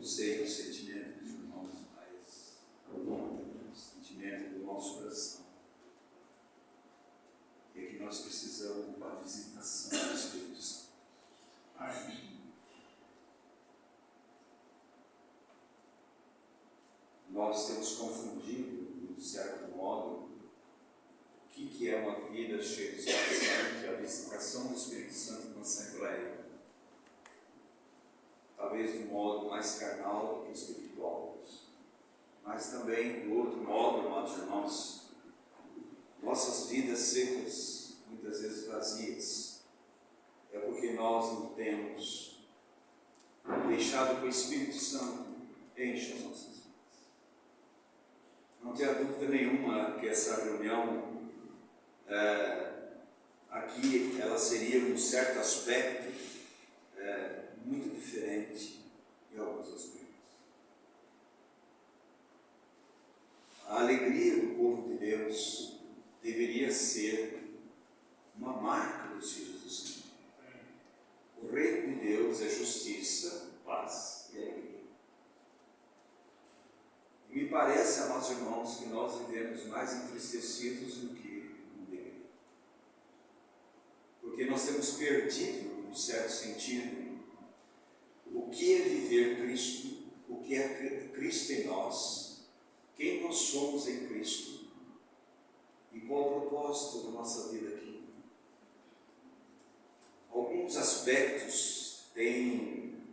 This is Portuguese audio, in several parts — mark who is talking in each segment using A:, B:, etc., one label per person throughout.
A: não sei o sentimento dos irmãos, mas o sentimento do nosso coração é que nós precisamos da visitação do Espírito Santo. Nós temos confundido, de certo modo, o que é uma vida cheia do Espírito Santo, que é a visitação do Espírito Santo na Assembleia. Talvez de um modo mais carnal do que espiritual. Mas também, do outro modo, amados irmãos, nossas vidas secas, muitas vezes vazias, é porque nós não temos deixado que o Espírito Santo enche as nossas vidas. Não tenha dúvida nenhuma que essa reunião aqui, ela seria, em um certo aspecto, muito diferente em alguns aspectos. A alegria do povo de Deus deveria ser uma marca dos filhos do Senhor. O reino de Deus é justiça, paz e alegria. E me parece, amados irmãos, que nós vivemos mais entristecidos do que alegria. Porque nós temos perdido, em certo sentido, o que é viver Cristo, o que é Cristo em nós, quem nós somos em Cristo e qual o propósito da nossa vida aqui. Alguns aspectos têm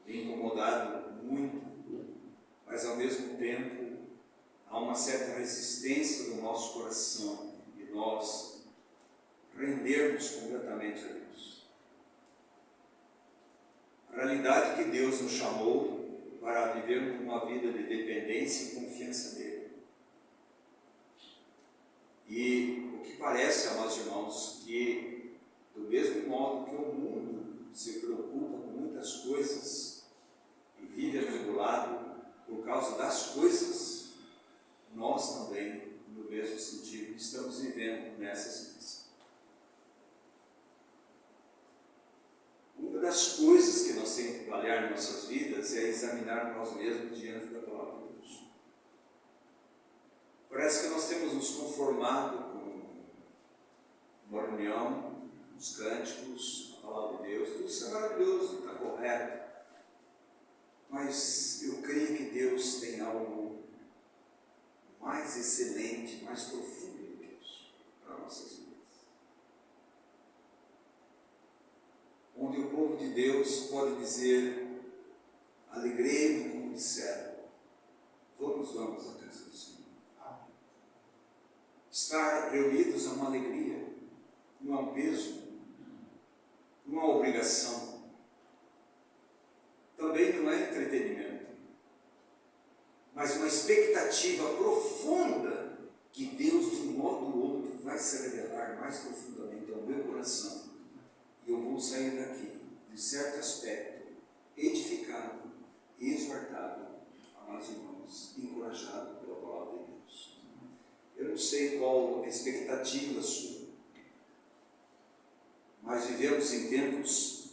A: me incomodado muito, mas ao mesmo tempo há uma certa resistência no nosso coração de nós rendermos completamente a Deus. A realidade que Deus nos chamou para vivermos uma vida de dependência e confiança nele. E o que parece, amados irmãos, que do mesmo modo que o mundo se preocupa com muitas coisas e vive atribulado por causa das coisas, nós também, no mesmo sentido, estamos vivendo nessa situação. Uma das coisas que nós temos que trabalhar em nossas vidas é examinar nós mesmos diante da palavra de Deus. Parece que nós temos nos conformado com uma reunião, os cânticos, a palavra de Deus, tudo isso é maravilhoso, está correto. Mas eu creio que Deus tem algo mais excelente, mais profundo do que isso para nossas vidas. Onde o povo de Deus pode dizer: alegrei-me, como disseram, vamos à casa do Senhor. Estar reunidos é uma alegria, não é um peso, não é uma obrigação, também não é entretenimento, mas uma expectativa profunda que Deus, de um modo ou outro, vai se revelar mais profundamente ao meu coração. E eu vou sair daqui, de certo aspecto, edificado, exortado, amados irmãos, encorajado pela palavra de Deus. Eu não sei qual a expectativa sua, mas vivemos em tempos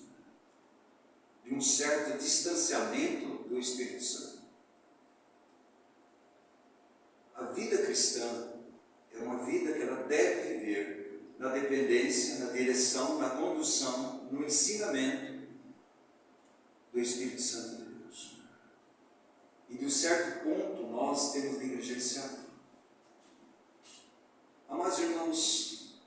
A: de um certo distanciamento do Espírito Santo. A vida cristã é uma vida que ela deve viver na dependência, na direção, na condução, no ensinamento do Espírito Santo de Deus. E de um certo ponto nós temos negligenciado. Amados irmãos,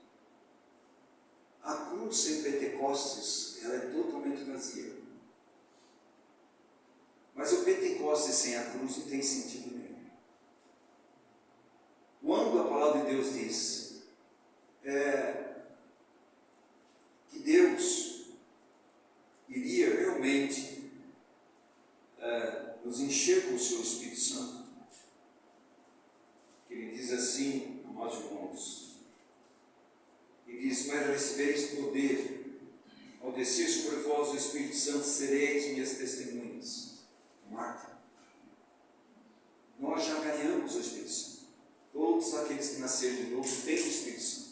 A: a cruz em Pentecostes, ela é totalmente vazia. Mas o Pentecostes sem a cruz não tem sentido nenhum. Quando a palavra de Deus diz que Deus iria realmente nos encher com o seu Espírito Santo, que ele diz assim, amados irmãos, ele diz: mas recebereis poder, ao descer sobre vós o Espírito Santo, sereis minhas testemunhas. Marta, nós já ganhamos o Espírito Santo. Todos aqueles que nasceram de novo têm o Espírito Santo.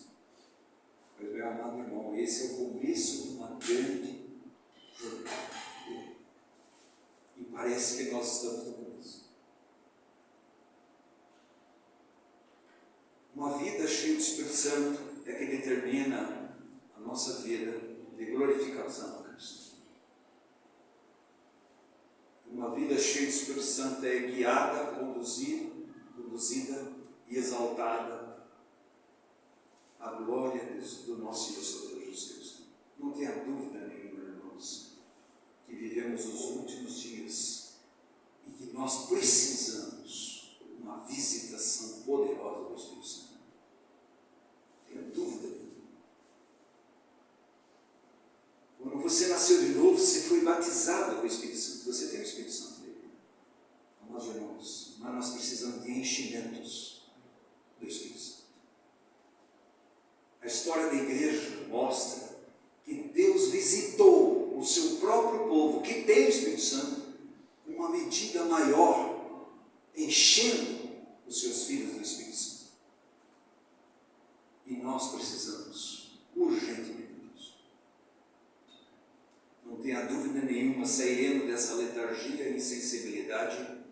A: Mas, meu amado irmão, esse é o começo de uma grande jornada. E parece parece que nós estamos no começo. Uma vida cheia do Espírito Santo é que determina a nossa vida de glorificação a Cristo. Uma vida cheia do Espírito Santo é guiada, conduzida e exaltada à glória do nosso Senhor Jesus Cristo. Não tenha dúvida nenhuma, irmãos, que vivemos os últimos dias e que nós precisamos de uma visitação poderosa do Espírito Santo. Não tenha dúvida nenhuma. Quando você nasceu de novo, você foi batizado com o Espírito Santo. Você tem o Espírito Santo dele. Amados irmãos, mas nós precisamos de enchimentos do Espírito Santo. A história da igreja mostra que Deus visitou o seu próprio povo, que tem o Espírito Santo, com uma medida maior, enchendo os seus filhos do Espírito Santo. E nós precisamos urgentemente disso. Não tenha dúvida nenhuma, sairemos dessa letargia e insensibilidade,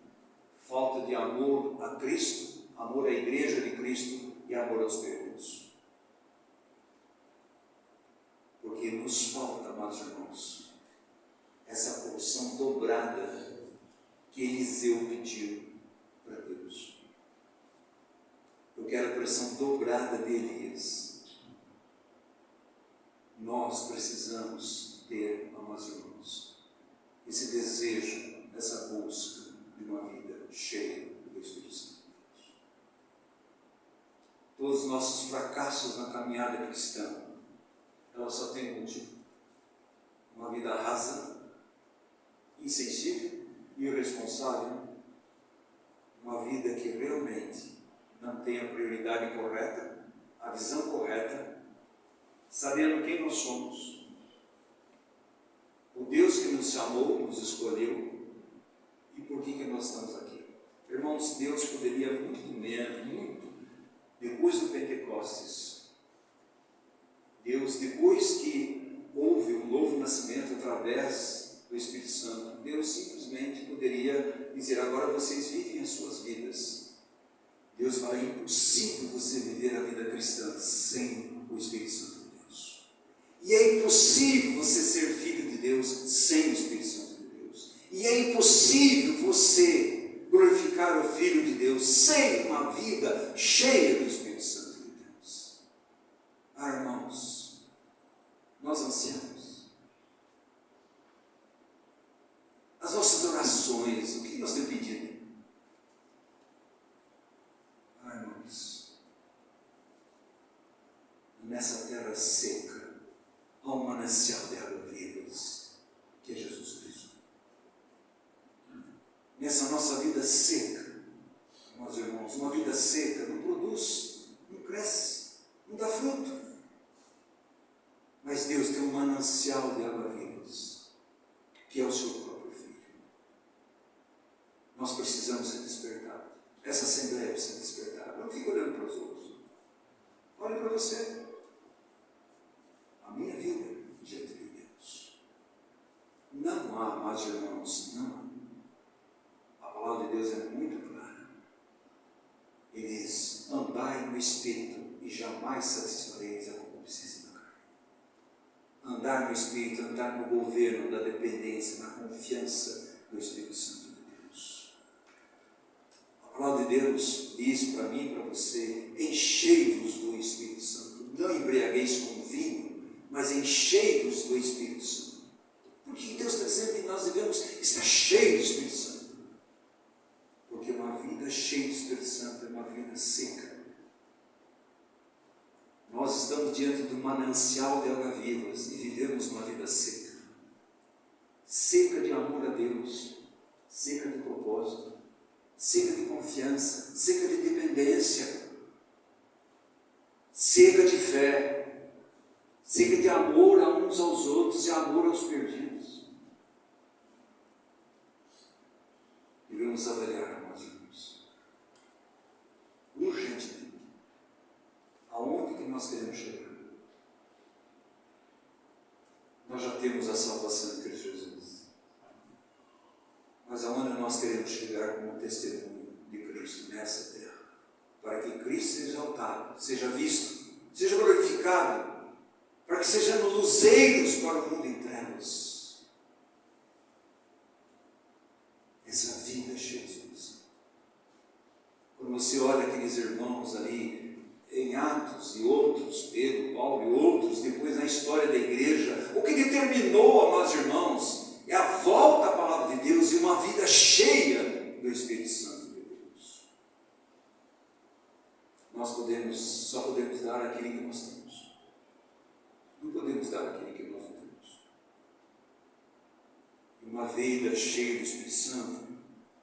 A: falta de amor a Cristo, amor à igreja de Cristo e amor aos perdidos. Porque nos falta, amados irmãos, essa porção dobrada que Eliseu pediu para Deus. Eu quero a porção dobrada de Elias. Nós precisamos ter, amados irmãos, esse desejo, essa busca de uma vida cheia do Espírito Santo. Todos os nossos fracassos na caminhada cristã, ela só tem um motivo: uma vida rasa, insensível e irresponsável, uma vida que realmente não tem a prioridade correta, a visão correta, sabendo quem nós somos, o Deus que nos chamou, nos escolheu e por que nós estamos aqui. Irmãos, Deus poderia muito, depois do Pentecostes, Deus, depois que houve um novo nascimento através do Espírito Santo, Deus simplesmente poderia dizer: agora vocês vivem as suas vidas. Deus fala: é impossível você viver a vida cristã sem o Espírito Santo de Deus. E é impossível você ser filho de Deus sem o Espírito Santo de Deus. E é impossível você glorificar o Filho de Deus sem uma vida cheia do Espírito Santo de Deus. Ah, irmãos, nós ansiamos. As nossas orações, o que nós temos pedido? Ah, irmãos, nessa terra seca, há um manancial de águas vivas, que é Jesus Cristo. Nessa nossa vida seca, meus irmãos, uma vida seca não produz, não cresce, não dá fruto. Mas Deus tem um manancial de águas vivas, que é o seu próprio Filho. Nós precisamos ser despertados. Essa assembleia precisa despertar. Não fique olhando para os outros. Olhe para você. A minha vida diante de Deus. Não há, amados irmãos, não há. A palavra de Deus é muito clara. Ele diz: andai no Espírito e jamais satisfareis a concupiscência da carne. Andar no Espírito, andar no governo da dependência, na confiança do Espírito Santo de Deus. A palavra de Deus diz para mim e para você: enchei-vos do Espírito Santo. Não embriagueis com vinho, mas enchei-vos do Espírito Santo. Porque Deus está dizendo que nós devemos estar cheios do Espírito Santo. Porque uma vida cheia do Espírito Santo é uma vida seca. Nós estamos diante do manancial de águas vivas e vivemos uma vida seca. Seca de amor a Deus, seca de propósito, seca de confiança, seca de dependência, seca de fé, seca de amor a uns aos outros e amor aos perdidos. Devemos avaliar, amados irmãos, urgentemente, aonde que nós queremos chegar. Nós já temos a salvação em Cristo Jesus, mas aonde nós queremos chegar como testemunho de Cristo nessa terra, para que Cristo seja exaltado, seja visto, seja glorificado, para que sejamos luzeiros para o mundo em trevas. Essa vida cheia de luz. Quando você olha aqueles irmãos ali em Atos e outros, Pedro, Paulo e outros, depois na história da igreja, o que determinou, amados irmãos, é a volta à palavra de Deus e uma vida cheia do Espírito Santo de Deus. Nós só podemos dar aquilo que nós temos. Não podemos dar aquilo que nós não temos. Uma vida cheia do Espírito Santo,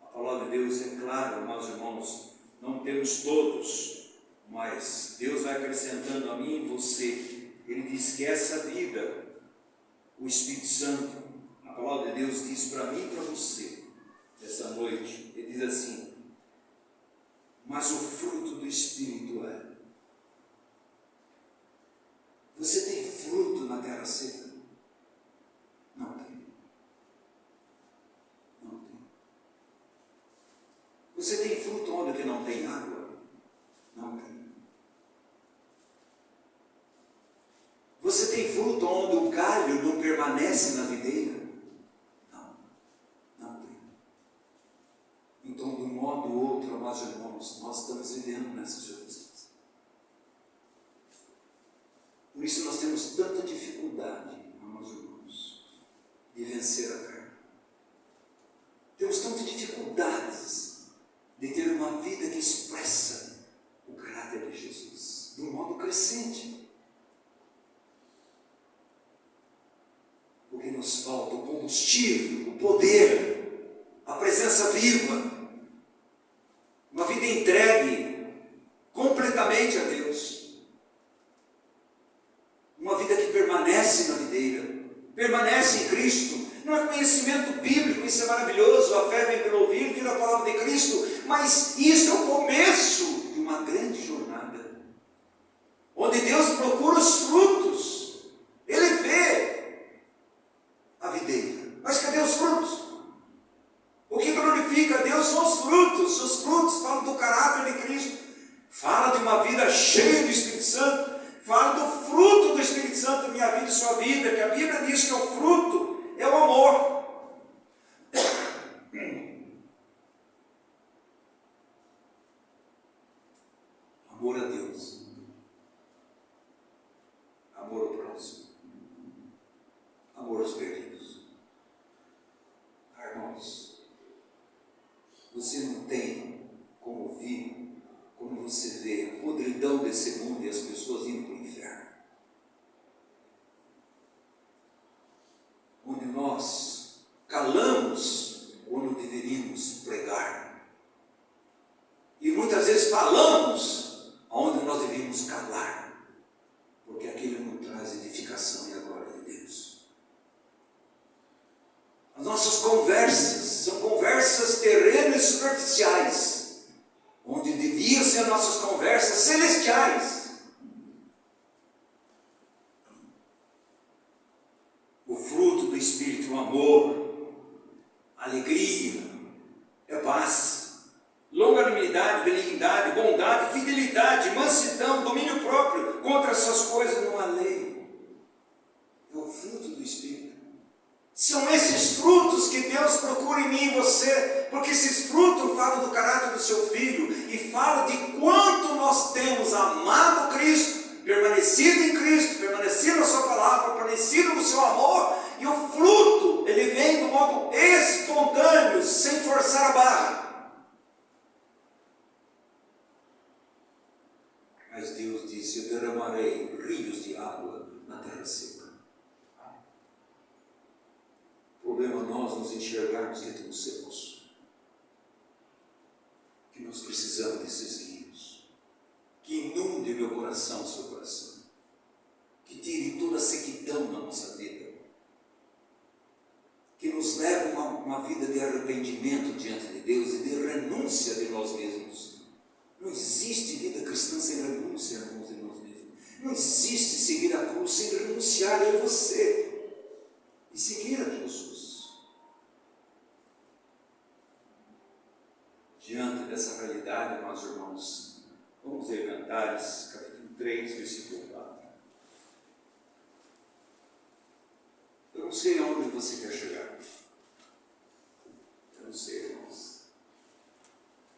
A: a palavra de Deus é clara, amados irmãos, não temos todos, mas Deus vai acrescentando a mim e você. Ele diz que essa vida, o Espírito Santo, a palavra de Deus diz para mim e para você, essa noite, ele diz assim: mas o fruto do Espírito é. Você tem fruto na terra seca? Não tem. Não tem. Você tem fruto onde que não tem água? Não tem. Você tem fruto onde o galho não permanece na videira? Não. Não tem. Então, de um modo ou outro, amados irmãos, nós estamos vivendo nessas circunstâncias. Por isso nós temos tanta dificuldade, amados irmãos, de vencer a carne. Temos tantas dificuldades de ter uma vida que expressa o caráter de Jesus, de um modo crescente. Porque nos falta o combustível, o poder, a presença viva, uma vida entregue completamente a Deus. Uma vida que permanece na videira, permanece em Cristo. Não é conhecimento bíblico, isso é maravilhoso, a fé vem pelo ouvir, vir a palavra de Cristo, mas isso é o começo de uma grande jornada, onde Deus procura os frutos. Ele vê a videira, mas cadê os frutos? O que glorifica a Deus são os frutos. Os frutos falam do caráter de Cristo, fala de uma vida cheia do Espírito Santo, fala do fruto do Espírito Santo na minha vida e sua vida, que a Bíblia diz que o fruto é o amor. Amor a Deus, amor ao próximo, amor aos perdidos. Irmãos, você não tem como ouvir, como você vê a podridão desse mundo e as pessoas indo para o inferno, onde nós calamos quando deveríamos pregar, e muitas vezes falamos onde nós deveríamos calar, porque aquilo não traz edificação e a glória de Deus. As nossas conversas são conversas terrenas e superficiais, onde deviam ser as nossas conversas celestiais. O fruto do Espírito, o amor, alegria, é paz, longanimidade, benignidade, bondade, fidelidade, mansidão, domínio próprio. Contra essas coisas não há lei. É o fruto do Espírito. São esses frutos que Deus procura em mim e você, porque esses frutos falam do caráter do seu Filho e falam de quanto nós temos amado Cristo, permanecido em Cristo, permanecido na sua palavra, permanecido no seu amor, e o fruto, ele vem do modo espontâneo, sem forçar a barra. Mas Deus disse: eu derramarei rios de água na terra seca. O problema é nós nos enxergarmos que estamos secos, que nós precisamos desses rios, que inunde meu coração, seu coração, que tire toda a sequidão na nossa vida, que nos leve a uma vida de arrependimento diante de Deus e de renúncia de nós mesmos. Não existe vida cristã sem renúncia, irmãos, de nós mesmos. Não existe seguir a cruz sem renunciar em você e seguir a Jesus. dessa realidade, amados irmãos, vamos ler Cantares, capítulo 3, versículo 4. Eu não sei aonde você quer chegar. Eu não sei, irmãos.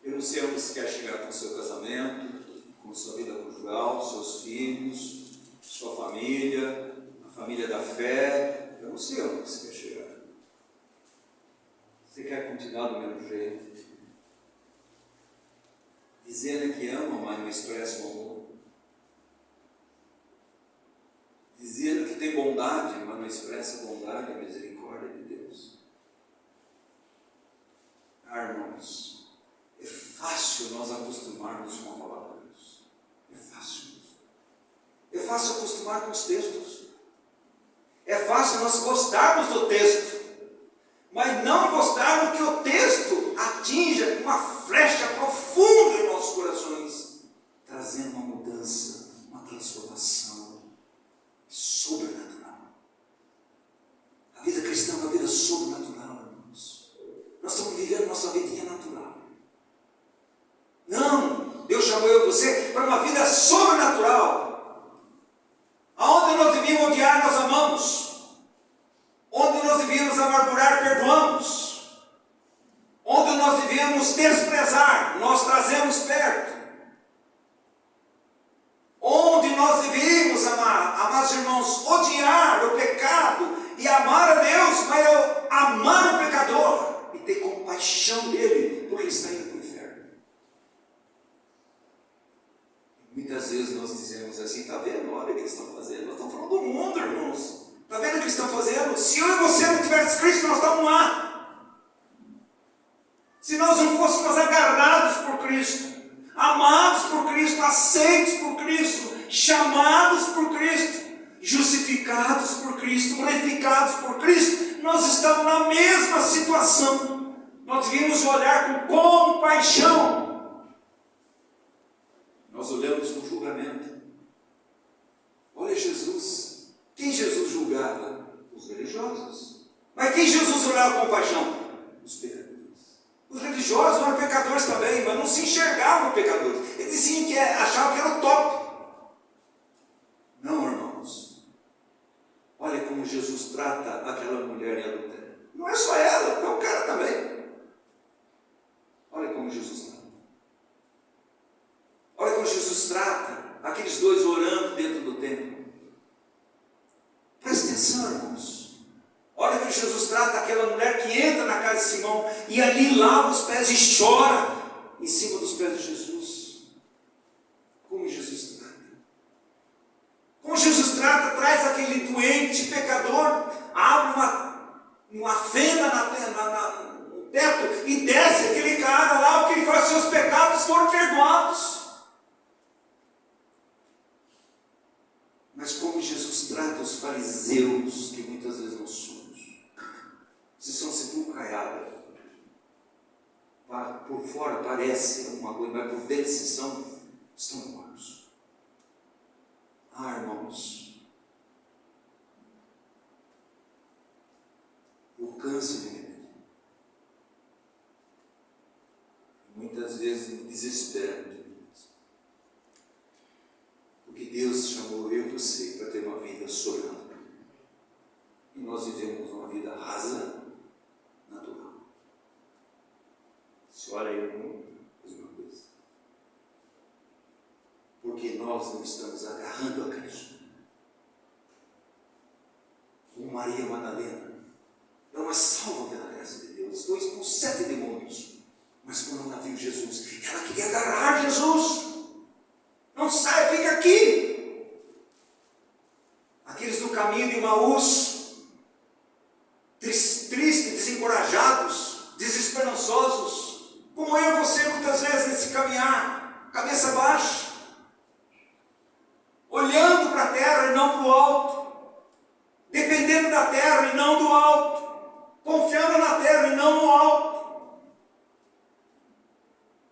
A: Eu não sei onde você quer chegar com o seu casamento, com a sua vida conjugal, seus filhos, sua família, a família da fé. Eu não sei onde você quer chegar. Você quer continuar do mesmo jeito? Dizendo que ama, mas não expressa o amor. Dizendo que tem bondade, mas não expressa a bondade e a misericórdia de Deus. Irmãos, é fácil nós acostumarmos com a palavra de Deus. É fácil. É fácil acostumar com os textos. É fácil nós gostarmos do texto, mas não gostarmos que o texto atinja uma flecha profunda em nossos corações, trazendo uma mudança, uma transformação sobrenatural. A vida cristã é uma vida sobrenatural, irmãos. Nós estamos vivendo nossa vidinha natural. Não, Deus chamou eu e você para uma vida sobrenatural. Aonde nós devíamos odiar, nós amamos. Onde nós devíamos amargurar, perdoamos. Onde nós devíamos desprezar, nós trazemos perto. Onde nós devíamos amar, amados irmãos, odiar o pecado e amar a Deus, mas amar o pecador e ter compaixão dele, porque ele está indo para o inferno. Muitas vezes nós dizemos assim: está vendo? Olha o que eles estão fazendo. Nós estamos falando do mundo, irmãos. Está vendo o que eles estão fazendo? Se eu e você não tivéssemos Cristo, nós estávamos lá. Se nós não fôssemos agarrados por Cristo, amados por Cristo, aceitos por Cristo, chamados por Cristo, justificados por Cristo, glorificados por Cristo, nós estamos na mesma situação. Nós devíamos olhar com compaixão. Nós olhamos com julgamento. Olha Jesus. Quem Jesus julgava? Os religiosos. Mas quem Jesus olhava com compaixão? Os pecadores. Os religiosos eram pecadores também, mas não se enxergavam pecadores. Eles diziam que achavam que era o top. Não, irmãos. Olha como Jesus trata aquela mulher em adultério. Não é só ela, é o cara também. Olha como Jesus trata. Olha como Jesus trata aqueles dois orando dentro do templo. Presta atenção, irmãos. Olha que Jesus trata aquela mulher que entra na casa de Simão e ali lava os pés e chora em cima dos pés de Jesus. Como Jesus trata? Como Jesus trata, traz aquele doente, pecador, abre uma fenda no teto e desce aquele cara lá, o que ele faz, seus pecados foram perdoados. Mas como Jesus trata os fariseus, que muitas vezes nós somos. Vocês são sepulcro caiado. Por fora parece alguma coisa, mas por dentro estão mortos. Irmãos, eu canso de me ver. Muitas vezes me desespero. Porque Deus chamou eu e você para ter uma vida sobrenatural. E nós vivemos uma vida rasa, natural. Se olha aí no mundo, mesma coisa. Porque nós não estamos agarrando a Cristo. Como Maria Madalena. Ela salva pela graça de Deus. Estou com 7 demônios. Mas quando ela viu Jesus, ela queria agarrar Jesus. Não sai, fica aqui. Aqueles do caminho de Emaús, tristes, desencorajados, desesperançosos, como eu e você muitas vezes nesse caminhar, cabeça baixa, olhando para a terra e não para o alto, dependendo da terra e não do alto, confiando na terra e não no alto.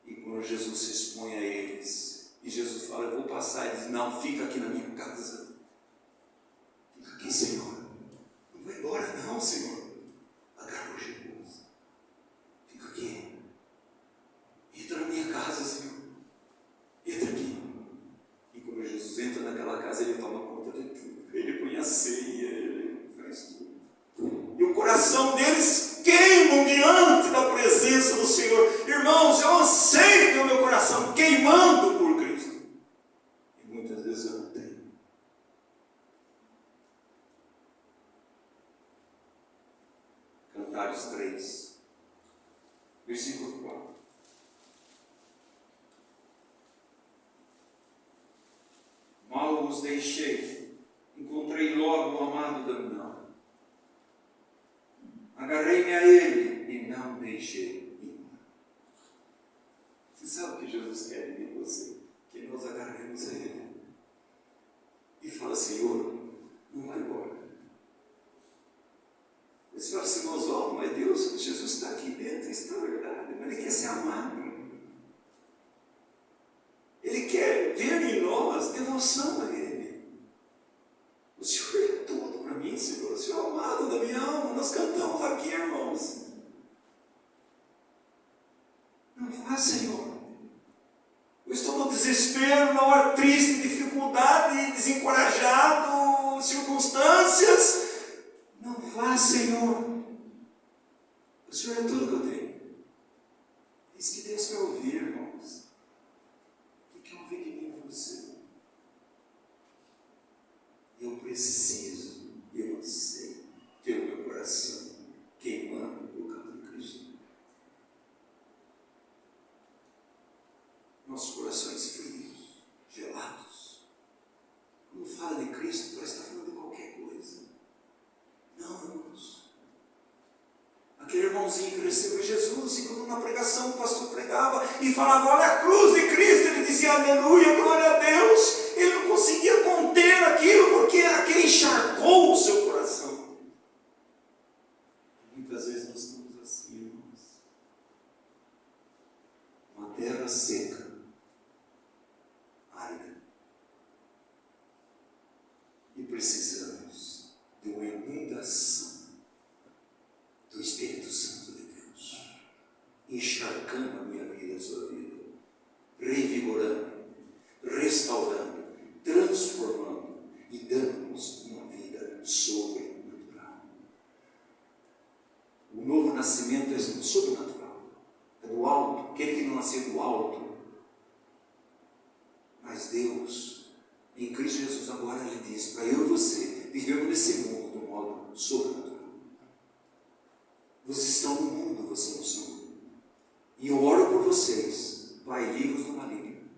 A: E quando Jesus se expõe a eles, e Jesus fala: eu vou passar. Ele diz: não, fica aqui na minha casa. Fica aqui, Senhor. Não vai embora não, Senhor. Agarrou Jesus. Fica aqui. Entra na minha os deixei. Encontrei logo o amado da minha alma. Agarrei-me a ele e não deixei ir. Você sabe o que Jesus quer de você? Que nós agarremos a ele. E fala, Senhor, não vai embora. Você fala assim, meus olhos, mas Deus, Jesus está aqui dentro, isso é verdade, mas Ele quer ser amado. Ele quer ver em nós devoção a Ele. O Senhor é tudo para mim, Senhor. O Senhor é amado da minha alma. Nós cantamos aqui, irmãos. Não vá, Senhor. Eu estou no desespero, na hora triste, dificuldade, desencorajado, circunstâncias. Não vá, Senhor. O Senhor é tudo que eu tenho. Isso que Deus quer ouvir, irmãos. Ele quer ouvir de mim você. Eu preciso, eu sei ter o meu coração queimando por causa de Cristo. Nossos corações frios, gelados. Quando fala de Cristo, parece que está falando de qualquer coisa. Não, irmãos. Aquele irmãozinho que recebeu Jesus, e quando na pregação o pastor pregava e falava, olha a cruz de Cristo, ele dizia, aleluia, glória a Deus. Ele não conseguia conter aquilo, porque aquilo encharcou o seu coração. Muitas vezes nós estamos assim, irmãos. Uma terra seca, árida. E precisamos de uma inundação do Espírito Santo de Deus, encharcando a minha vida, a sua vida, revigorando, restaurando, transformando e dando-nos uma vida sobrenatural. O novo nascimento é sobrenatural, é do alto. Aquele que não nasceu do alto, mas Deus, em Cristo Jesus, agora Ele diz para eu e você vivermos nesse mundo de um modo sobrenatural. Vocês estão no mundo, vocês não são. E eu oro por vocês, Pai, livros do maligno.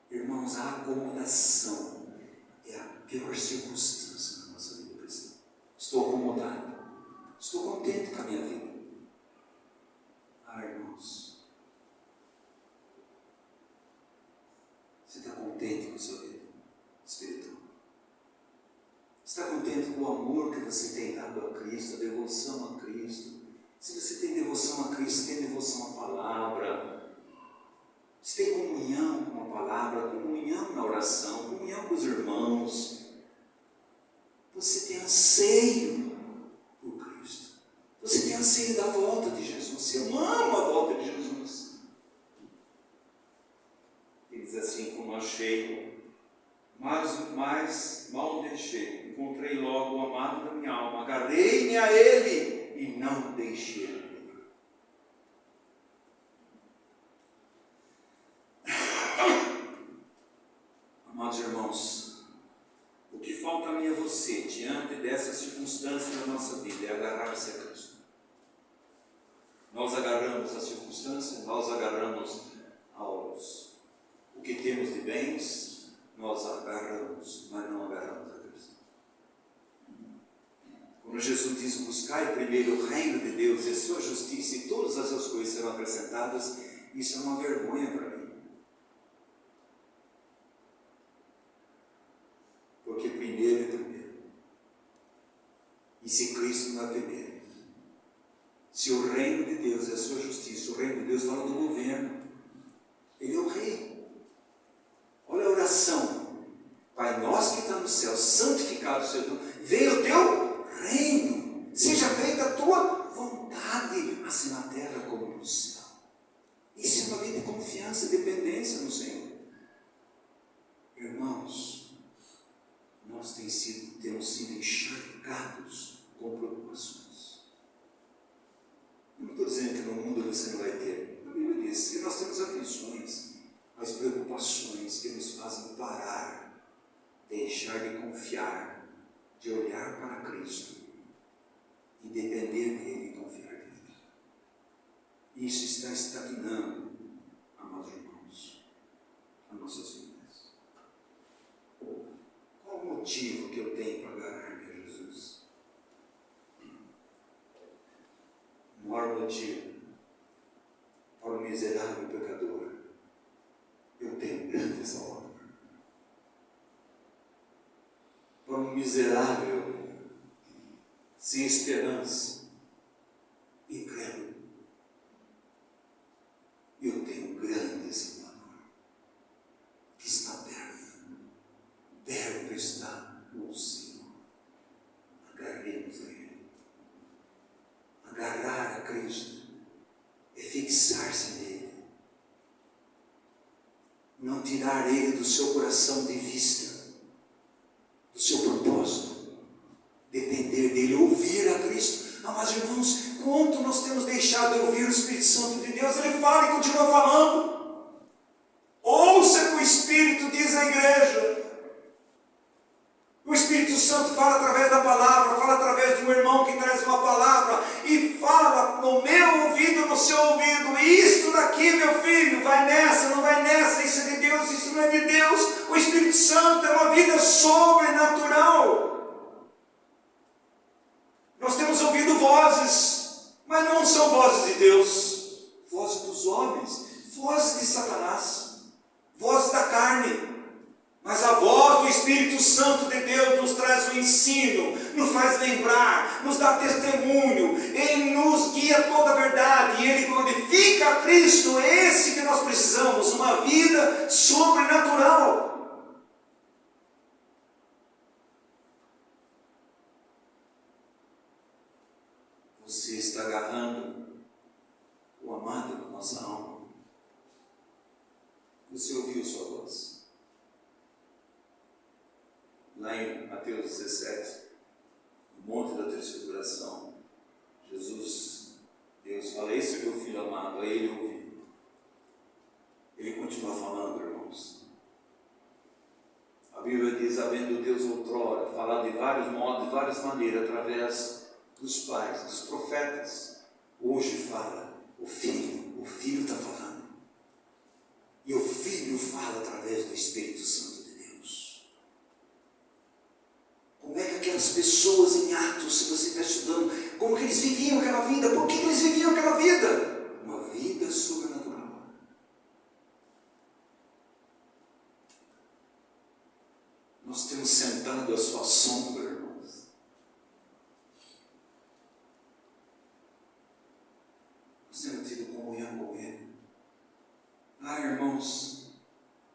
A: Irmãos, a acomodação é a pior circunstância na nossa vida cristã. Estou acomodado, estou contente com a minha vida. Irmãos, você está contente com a sua vida espiritual? Está contente com o amor que você tem dado a Cristo, a devoção a Cristo? Se você tem devoção a Cristo, tem devoção à palavra, se tem comunhão com a palavra, comunhão na oração, comunhão com os irmãos, você tem anseio por Cristo, você tem anseio da volta de Jesus, você ama a volta de Jesus. Ele diz assim, como achei, mas mal deixei, encontrei logo o amado da minha alma, agarrei-me a ele e não deixei ele. Amados irmãos, o que falta a mim e a você diante dessas circunstâncias da nossa vida é agarrar-se a Cristo. Nós agarramos a circunstância, nós agarramos o que temos de bens, nós agarramos, mas não agarramos a Cristo. Quando Jesus diz, buscai primeiro o reino de Deus e a sua justiça e todas essas coisas serão acrescentadas, isso é uma vergonha para mim. Porque primeiro é primeiro. E se Cristo não é primeiro, se o reino de Deus é a sua justiça, o reino de Deus fala do governo, Ele é o rei. Olha a oração, Pai nosso que está no céu, santificado seja o teu nome, venha o teu reino, seja feita a tua vontade, assim na terra como no céu. Isso é uma vida de confiança e dependência no Senhor. Irmãos, nós temos sido encharcados com preocupações. Eu não estou dizendo que no mundo você não vai ter. A Bíblia diz que nós temos aflições, as preocupações que nos fazem parar, deixar de confiar, de olhar para Cristo e depender dEle e confiar nele. Isso está estagnando, amados irmãos, as nossas vidas. miserável, sem esperança, incrédulo. Eu tenho um grande Salvador, que está perto está o Senhor. Agarremos a Ele. Agarrar a Cristo é fixar-se nele, não tirar Ele do seu coração de vista, do seu propósito, depender dele, ouvir a Cristo. Amados irmãos, quanto nós temos deixado de ouvir o Espírito Santo de Deus? Ele fala e continua falando. Ouça o que o Espírito diz à igreja. O Espírito Santo fala através da palavra, fala através de um irmão que traz uma palavra e fala no meu ouvido, no seu ouvido. Isto daqui, meu filho, vai nessa, não vai nessa, isso é de Deus, isso não é de Deus. O Espírito Santo é uma vida sobrenatural. Nós temos ouvido vozes, mas não são vozes de Deus, vozes dos homens, vozes de Satanás, vozes da carne. Mas a voz do Espírito Santo de Deus nos traz o ensino, nos faz lembrar, nos dá testemunho, Ele nos guia a toda a verdade, e Ele glorifica a Cristo. É esse que nós precisamos, uma vida sobrenatural. Você está agarrando o amado da nossa alma. Você ouviu sua voz? Lá em Mateus 17, no Monte da Transfiguração, Deus fala, esse é o meu filho amado, aí ele ouviu. Ele continua falando, irmãos. A Bíblia diz, havendo Deus outrora falado de vários modos, de várias maneiras, através dos pais, dos profetas, hoje fala o Filho está falando. E o Filho fala através do Espírito Santo. Como é que aquelas pessoas em Atos, se você está estudando, como que eles viviam aquela vida? Por que eles viviam aquela vida? Uma vida sobrenatural. Nós temos sentado à sua sombra, irmãos. Nós temos tido comunhão com Ele. Ah, irmãos,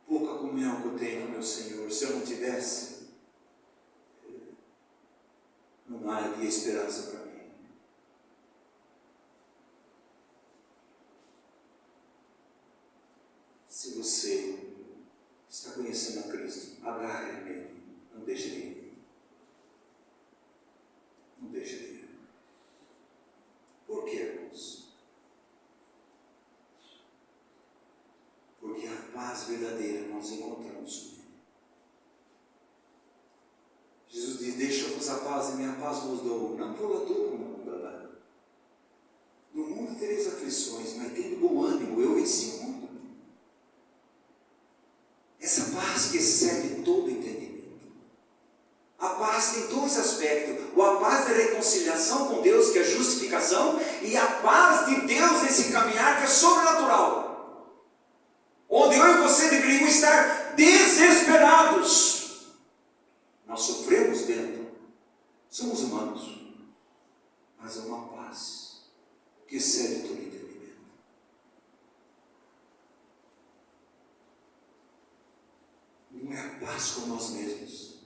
A: pouca comunhão que eu tenho com meu Senhor. Se eu não tivesse, não havia esperança para mim. Se você está conhecendo a Cristo, agarre nele, não deixe de ir. Não deixe de ir. Por quê, irmãos? Porque a paz verdadeira nós encontramos com Ele. Jesus diz, deixa-vos a paz e minha paz vos dou. Não vou lá dou como o mundo dá. No mundo tereis aflições, mas tendo bom ânimo, eu venci o mundo. Essa paz que excede todo entendimento. A paz tem dois aspectos. A paz da reconciliação com Deus, que é a justificação, e a paz de Deus nesse caminhar, que é sobrenatural. Onde eu e você deveríamos estar desesperados. Nós sofremos dentro, somos humanos, mas é uma paz que excede todo entendimento. Não é a paz com nós mesmos,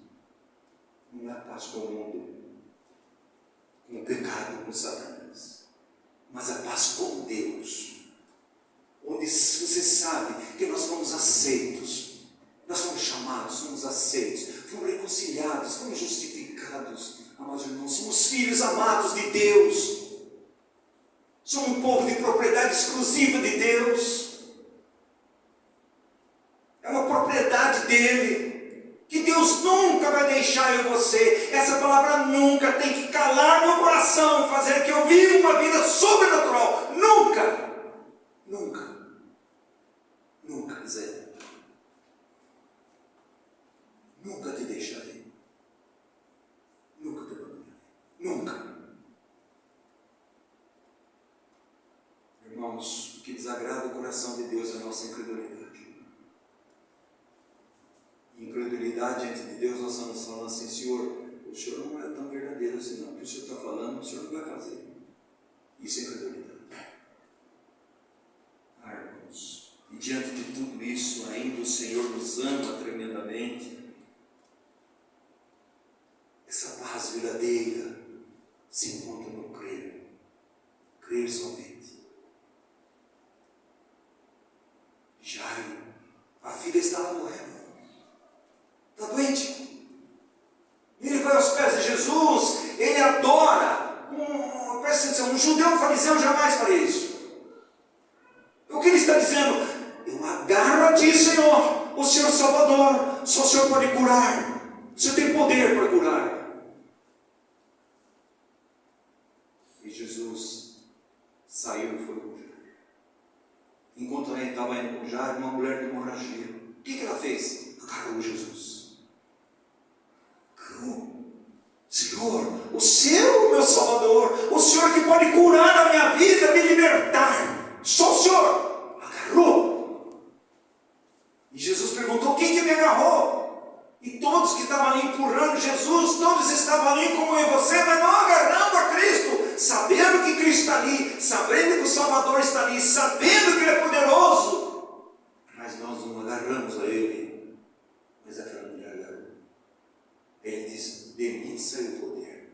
A: não é a paz com o mundo, com o pecado, com Satanás, mas a paz com Deus, onde você sabe que nós fomos aceitos. Nós fomos chamados, fomos aceitos, fomos reconciliados, fomos justificados. Amados irmãos, somos filhos amados de Deus. Somos um povo de propriedade exclusiva de Deus. É uma propriedade dele, que Deus nunca vai deixar eu e você. Essa palavra nunca tem que calar meu coração, fazer que eu viva uma vida sobrenatural. Nunca, nunca, nunca, Zé. Nunca te deixarei. Nunca te abandonarei. Nunca. Irmãos, o que desagrada o coração de Deus é a nossa incredulidade. Incredulidade diante de Deus, nós estamos falando assim, Senhor, o senhor não é tão verdadeiro assim não. O que o senhor está falando, o senhor não vai fazer. Isso é incredulidade. Irmãos, e diante de tudo isso, ainda o Senhor nos ama tremendamente. Essa paz verdadeira se encontra no crer. Crer somente. Jairo, a filha estava morrendo. Está doente. Ele vai aos pés de Jesus, ele adora. Presta atenção, um judeu, um fariseu jamais faria isso. O que ele está dizendo? Eu agarro a ti, Senhor, o Senhor Salvador, só o Senhor pode curar. O Senhor tem poder para curar. E Jesus saiu e foi com Jairo. Enquanto ele estava indo com Jairo, uma mulher de hemorragia. O que ela fez? Agarrou Jesus. Agarrou. Senhor, o Senhor, meu Salvador, o Senhor que pode curar a minha vida, me libertar. Só o Senhor. Agarrou. E Jesus perguntou: quem que me agarrou? E todos que estavam ali empurrando Jesus, todos estavam ali como eu e você, mas não agarrando a Cristo, sabendo que Cristo está ali, sabendo que o Salvador está ali, sabendo que Ele é poderoso. Mas nós não agarramos a Ele, mas aquela mulher agarrou. Ele diz: de mim saiu o poder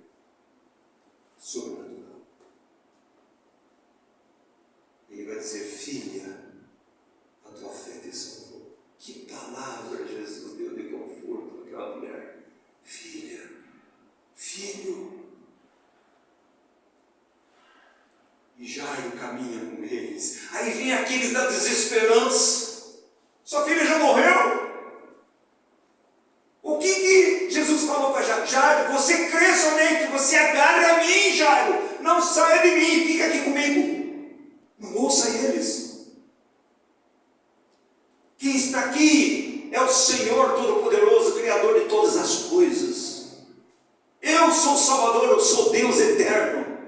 A: sobrenatural. Ele vai dizer: filha, a tua fé te salvou. Que palavra Jesus deu de conforto àquela mulher. Filha, filho. E Jairo caminha com eles. Aí vem aqueles da desesperança. Sua filha já morreu? O que Jesus falou para Jairo? Jairo, você crê somente, você agarra a mim, Jairo. Não saia de mim, fica aqui comigo. Não ouça eles. Quem está aqui é o Senhor Todo-Poderoso, Criador de todas as coisas. Eu sou o Salvador, eu sou Deus eterno.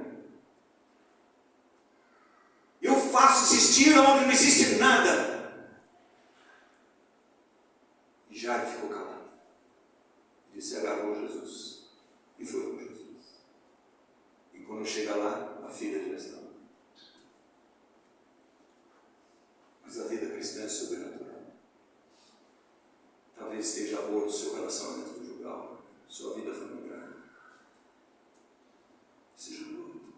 A: Eu faço existir onde não existe nada. E Jairo ficou calado. Ele se agarrou a Jesus e foi com Jesus. E quando chega lá, a filha já está. Mas a vida cristã é sobrenatural. Talvez esteja aborto o seu relacionamento conjugal, sua vida familiar. Seja morto.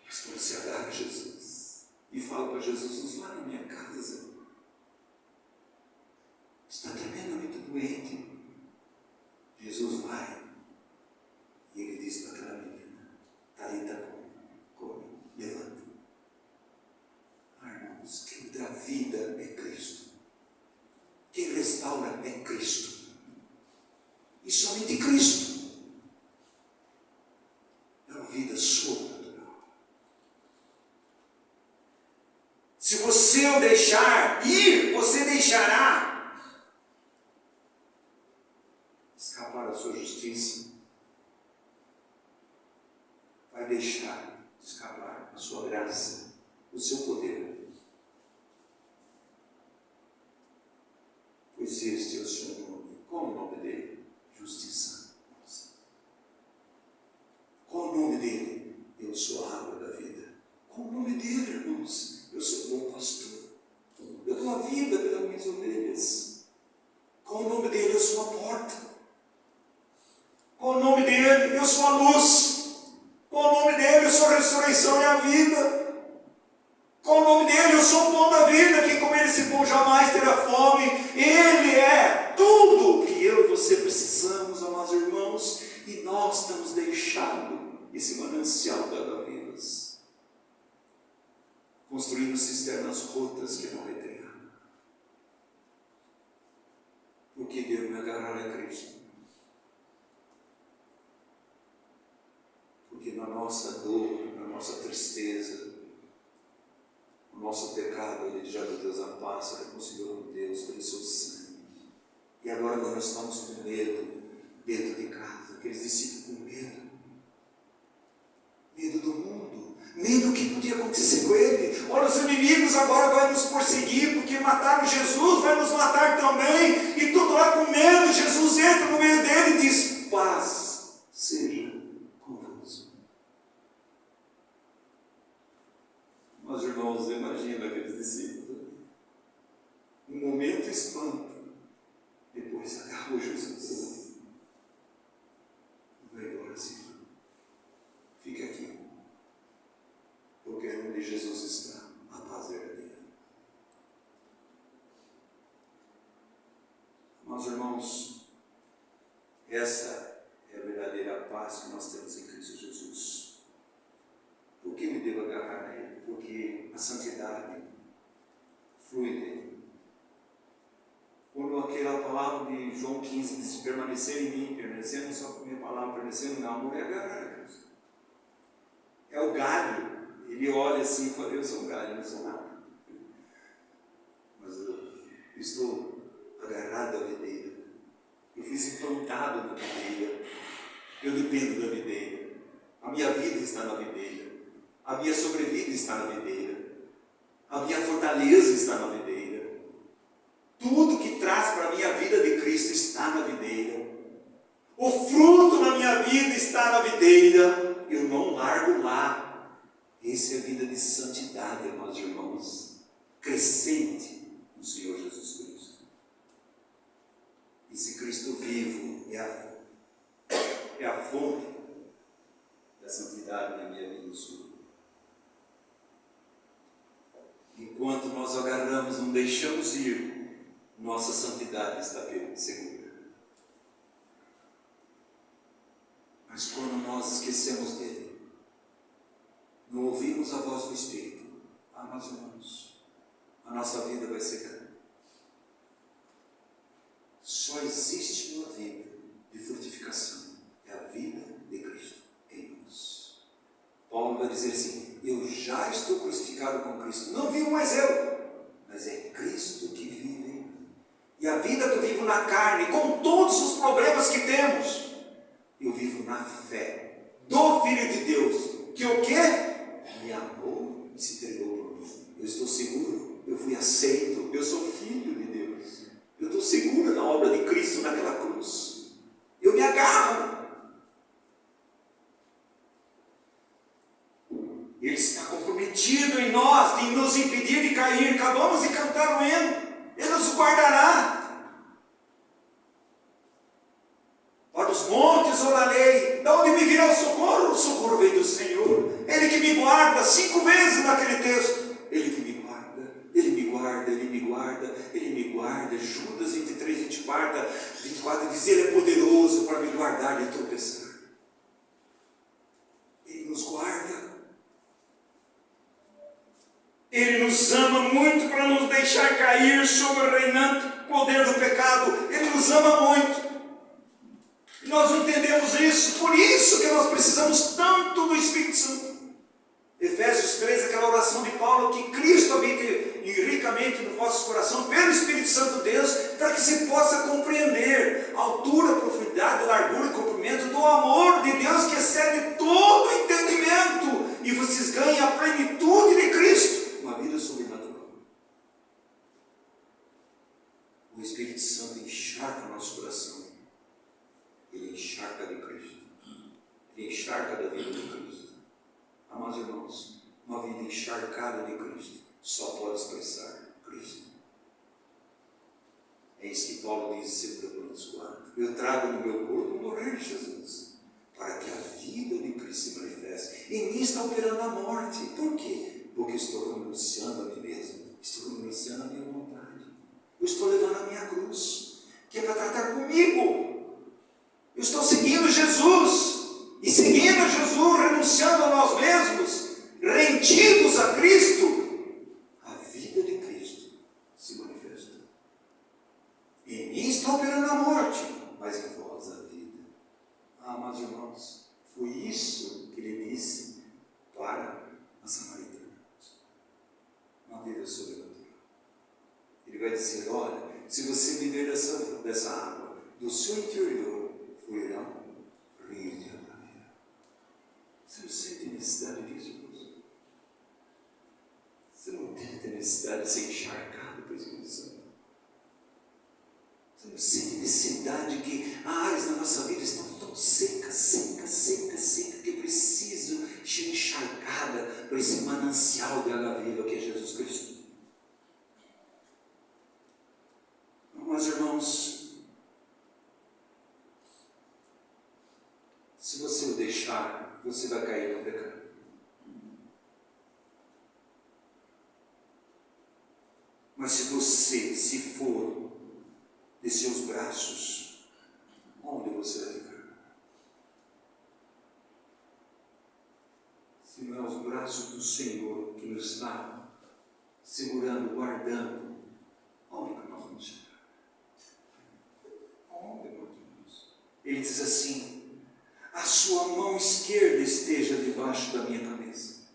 A: Mas quando se agarra a Jesus e fala para Jesus: nos vá na minha casa, está tremendamente doente. Jesus vai e ele diz para aquela menina: Talita come, levanta. Irmãos, quem dá vida é Cristo. Quem restaura é Cristo. E somente Cristo. É uma vida sobrenatural. Se você o deixar ir, você deixará escapar da sua justiça. Vai deixar escapar a sua graça, o seu poder. Pois este é o seu nome. Qual o nome dele? Justiça. Qual o nome dele? Eu sou a água da vida. Qual o nome dele, irmãos? Eu sou o bom pastor. Eu dou a vida pelas minhas ovelhas. Qual o nome dele? Eu sou a porta. Qual o nome dele? Eu sou a luz. Qual o nome dele? Eu sou a ressurreição e a vida. Qual o nome dele? Eu sou o pão da vida. Quem comer esse pão jamais terá fome. Ele é tudo que eu e você precisamos, amados irmãos. E nós estamos deixando esse manancial de água-vivas, construindo cisternas rotas que não retêm água. O que deu me agarrar a Cristo. Porque na nossa dor, na nossa tristeza, o nosso pecado, Ele já nos desampara, se reconciliou com Deus pelo seu sangue. E agora nós estamos com medo dentro de casa, aqueles discípulos com medo. Medo do mundo, medo do que podia acontecer com ele. Olha, os inimigos agora vão nos perseguir, porque mataram Jesus, vai nos matar também. E tudo lá com medo, Jesus entra no meio dele e diz: Amados irmãos, essa é a verdadeira paz que nós temos em Cristo Jesus. Por que me devo agarrar a Ele? Porque a santidade flui dele. Quando aquela palavra de João 15 diz: permanecer em mim, permanecer não só com a minha palavra, permanecer no meu amor, é agarrar a Deus. É o galho. Ele olha assim e fala: eu sou um galho, eu não sou nada. Mas eu estou agarrado à videira. Eu fui implantado na videira. Eu dependo da videira. A minha vida está na videira. A minha sobrevida está na videira. A minha fortaleza está na videira. Tudo que traz para a minha vida de Cristo está na videira. O fruto na minha vida está na videira. Eu não largo lá. Essa é a vida de santidade, amados irmãos, crescente no Senhor Jesus Cristo. Esse Cristo vivo é a fonte da santidade na minha vida no Senhor. Enquanto nós agarramos, não deixamos ir, nossa santidade está segura. Mas quando nós esquecemos dele, não ouvimos a voz do Espírito, amados irmãos, a nossa vida vai secando. Só existe uma vida de frutificação, é a vida de Cristo em nós. Paulo vai dizer assim: eu já estou crucificado com Cristo, não vivo mais eu, mas é Cristo que vive em mim. E a vida que eu vivo na carne, com todos os problemas que temos, eu vivo na fé do Filho de Deus, que o quê? Me amou e se entregou por mim. Eu estou seguro, eu fui aceito, eu sou filho de Deus. Eu estou seguro na obra de Cristo naquela cruz. Eu me agarro. Ele está comprometido em nós de nos impedir de cair. Acabamos de cantar o hino. Ele nos guardará. Para os montes orarei. Da onde me virá o socorro? O socorro vem do Senhor. Ele que me guarda 5 vezes naquele texto. Ele que me guarda, Ele me guarda, Ele me guarda, Ele me guarda. Judas 23, 24 diz: Ele é poderoso para me guardar de tropeçar. Ele nos guarda. Ele nos ama muito para nos deixar cair sobre o reinante poder do pecado. Ele nos ama muito. E nós não entendemos isso. Por isso que nós precisamos tanto do Espírito Santo. Efésios 3, aquela oração de Paulo, que Cristo habite ricamente no vosso coração, pelo Espírito Santo de Deus, para que se possa compreender a altura, a profundidade, a largura e comprimento do amor de Deus, que excede todo entendimento, e vocês ganhem a plenitude de Cristo, uma vida sobrenatural. O Espírito Santo encharca o nosso coração. Ele encharca de Cristo. Ele encharca da vida de Cristo. Amados irmãos, uma vida encharcada de Cristo só pode expressar Cristo. É isso que Paulo diz em 2 Coríntios 4. Eu trago no meu corpo o morrer de Jesus, para que a vida de Cristo se manifeste. Em mim está operando a morte. Por quê? Porque estou renunciando a mim mesmo. Estou renunciando a minha vontade. Eu estou levando a minha cruz, que é para tratar comigo. Eu estou seguindo Jesus. E seguindo Jesus, renunciando a nós mesmos, rendidos a Cristo, a vida de Cristo se manifesta. Em mim está operando a morte, mas em vós a vida. Amados irmãos, foi isso que ele disse para a samaritana. Uma vida sobrenatural. Ele vai dizer: olha, se você beber dessa água, do seu interior fluirão rios de água. Você não sente necessidade disso, irmãos? Você não tem necessidade de ser encharcado pelo Espírito Santo? Você não sente necessidade que áreas da nossa vida estão tão secas, que precisam ser encharcada por esse manancial de água viva que é Jesus Cristo? Mas, irmãos, se você o deixar, você vai cair no pecado. Mas se você, se for de seus braços, onde você vai ficar? Se não é os braços do Senhor que nos está segurando, guardando, onde que nós vamos chegar? Onde, meu Deus? Ele diz assim: a sua mão esquerda esteja debaixo da minha cabeça,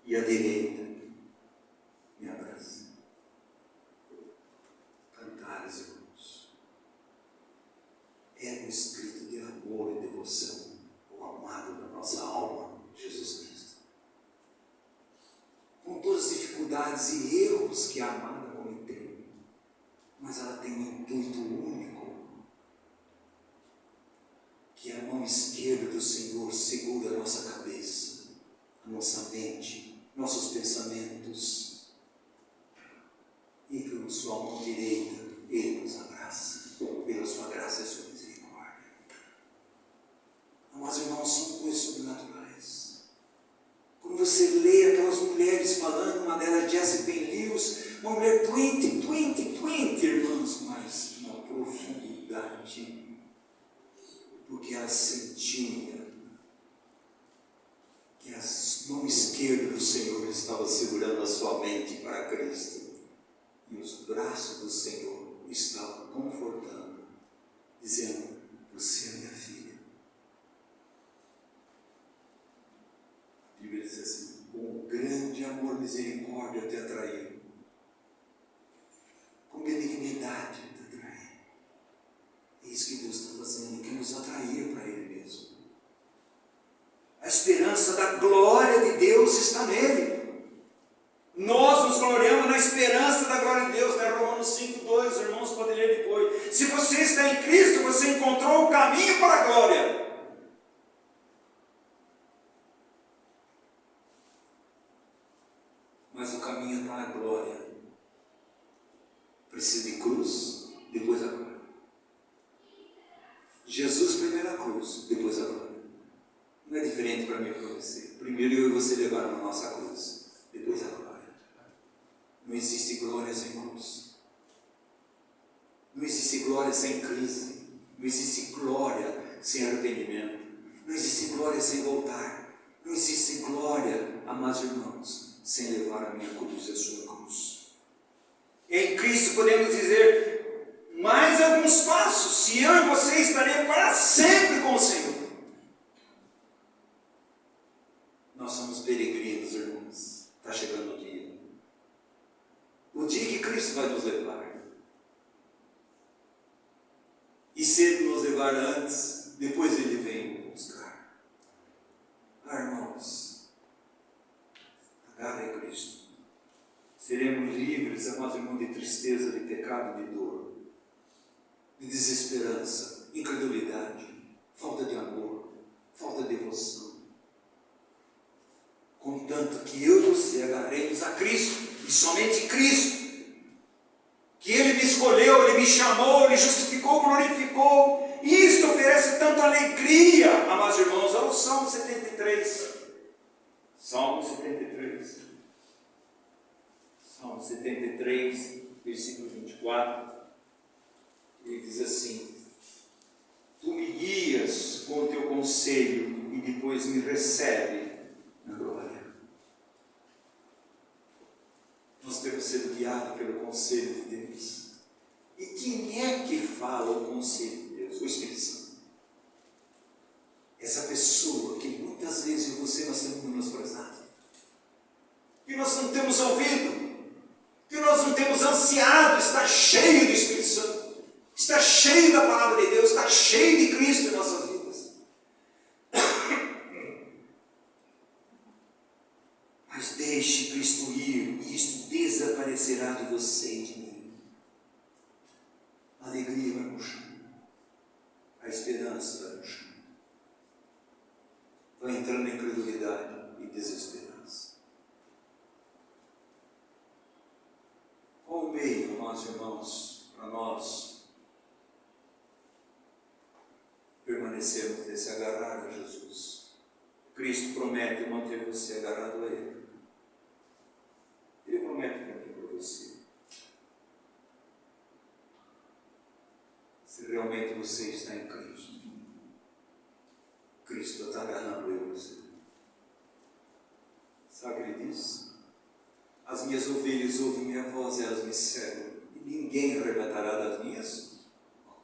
A: e a direita me abraça. Cantares, irmãos, é um escrito de amor e devoção ao amado da nossa alma, Jesus Cristo. Com todas as dificuldades e erros que a amada cometeu, mas ela tem um intuito único, que a mão esquerda do Senhor segura a nossa cabeça, a nossa mente, nossos pensamentos, e com sua mão direita Ele nos abraça, pela sua graça e sua misericórdia. Mas, irmãos, são coisas sobrenaturais. Quando você lê aquelas mulheres falando, uma delas, Jessie Lewis, uma mulher 20, irmãos, mas uma profundidade, porque ela sentia que a mão esquerda do Senhor estava segurando a sua mente para Cristo, e os braços do Senhor estavam confortando, dizendo: você é minha filha. A Bíblia diz assim: com grande amor e misericórdia te atraiu, com benignidade te atraiu. É isso que Deus está fazendo, quer nos atrair para Ele mesmo. A esperança da glória de Deus está nele. Nós nos gloriamos na esperança da glória de Deus, né? Romanos 5:2, os irmãos podem ler depois. Se você está em Cristo, você encontrou o caminho para a glória. Mas o caminho para a glória precisa de cruz, depois a glória. Jesus primeiro a cruz, depois a glória. Não é diferente para mim e para você. Primeiro eu e você levaram a nossa cruz, depois a glória. Não existe glória sem cruz. Não existe glória sem crise. Não existe glória sem arrependimento. Não existe glória sem voltar. Não existe glória, amados irmãos, sem levar a minha cruz e a sua cruz. Em Cristo podemos dizer mais alguns passos. Se eu e você estarei para sempre com o Senhor. Nós somos peregrinos, irmãos. Está chegando o dia. O dia que Cristo vai nos levar. E se Ele nos levar antes, depois Ele vem nos buscar. Irmãos, agarre Cristo. Seremos livres, amados irmãos, de tristeza, de pecado, de dor, de desesperança, incredulidade, falta de amor, falta de devoção. Contanto que eu e você agarremos a Cristo, e somente Cristo, que Ele me escolheu, Ele me chamou, Ele justificou, glorificou. Isto oferece tanta alegria, amados irmãos. Olha o Salmo 73. Salmo 73. Salmo 73, versículo 24. Ele diz assim: tu me guias com o teu conselho e depois me recebe na glória. Nós temos sido guiados pelo conselho de Deus. E quem é que fala o conselho de Deus? O Espírito Santo. Essa pessoa que muitas vezes eu e você nós temos menosprezado, que nós não temos ouvido, que nós não temos ansiado, está cheio do Espírito Santo, está cheio da palavra de Deus, está cheio de Cristo em nossas vidas. Mas deixe Cristo ir, e isto desaparecerá de você e de mim. A alegria vai murchando, a esperança vai murchando, vai entrando em incredulidade e desesperança. Qual o meio, amados irmãos, para nós permanecermos nesse agarrar a Jesus? Cristo promete manter você agarrado a Ele. Ele promete manter para você. você está em Cristo, Cristo está agarrando eu e você. Sabe o que ele diz? As minhas ovelhas ouvem minha voz, elas me seguem, e ninguém arrebatará das minhas mãos.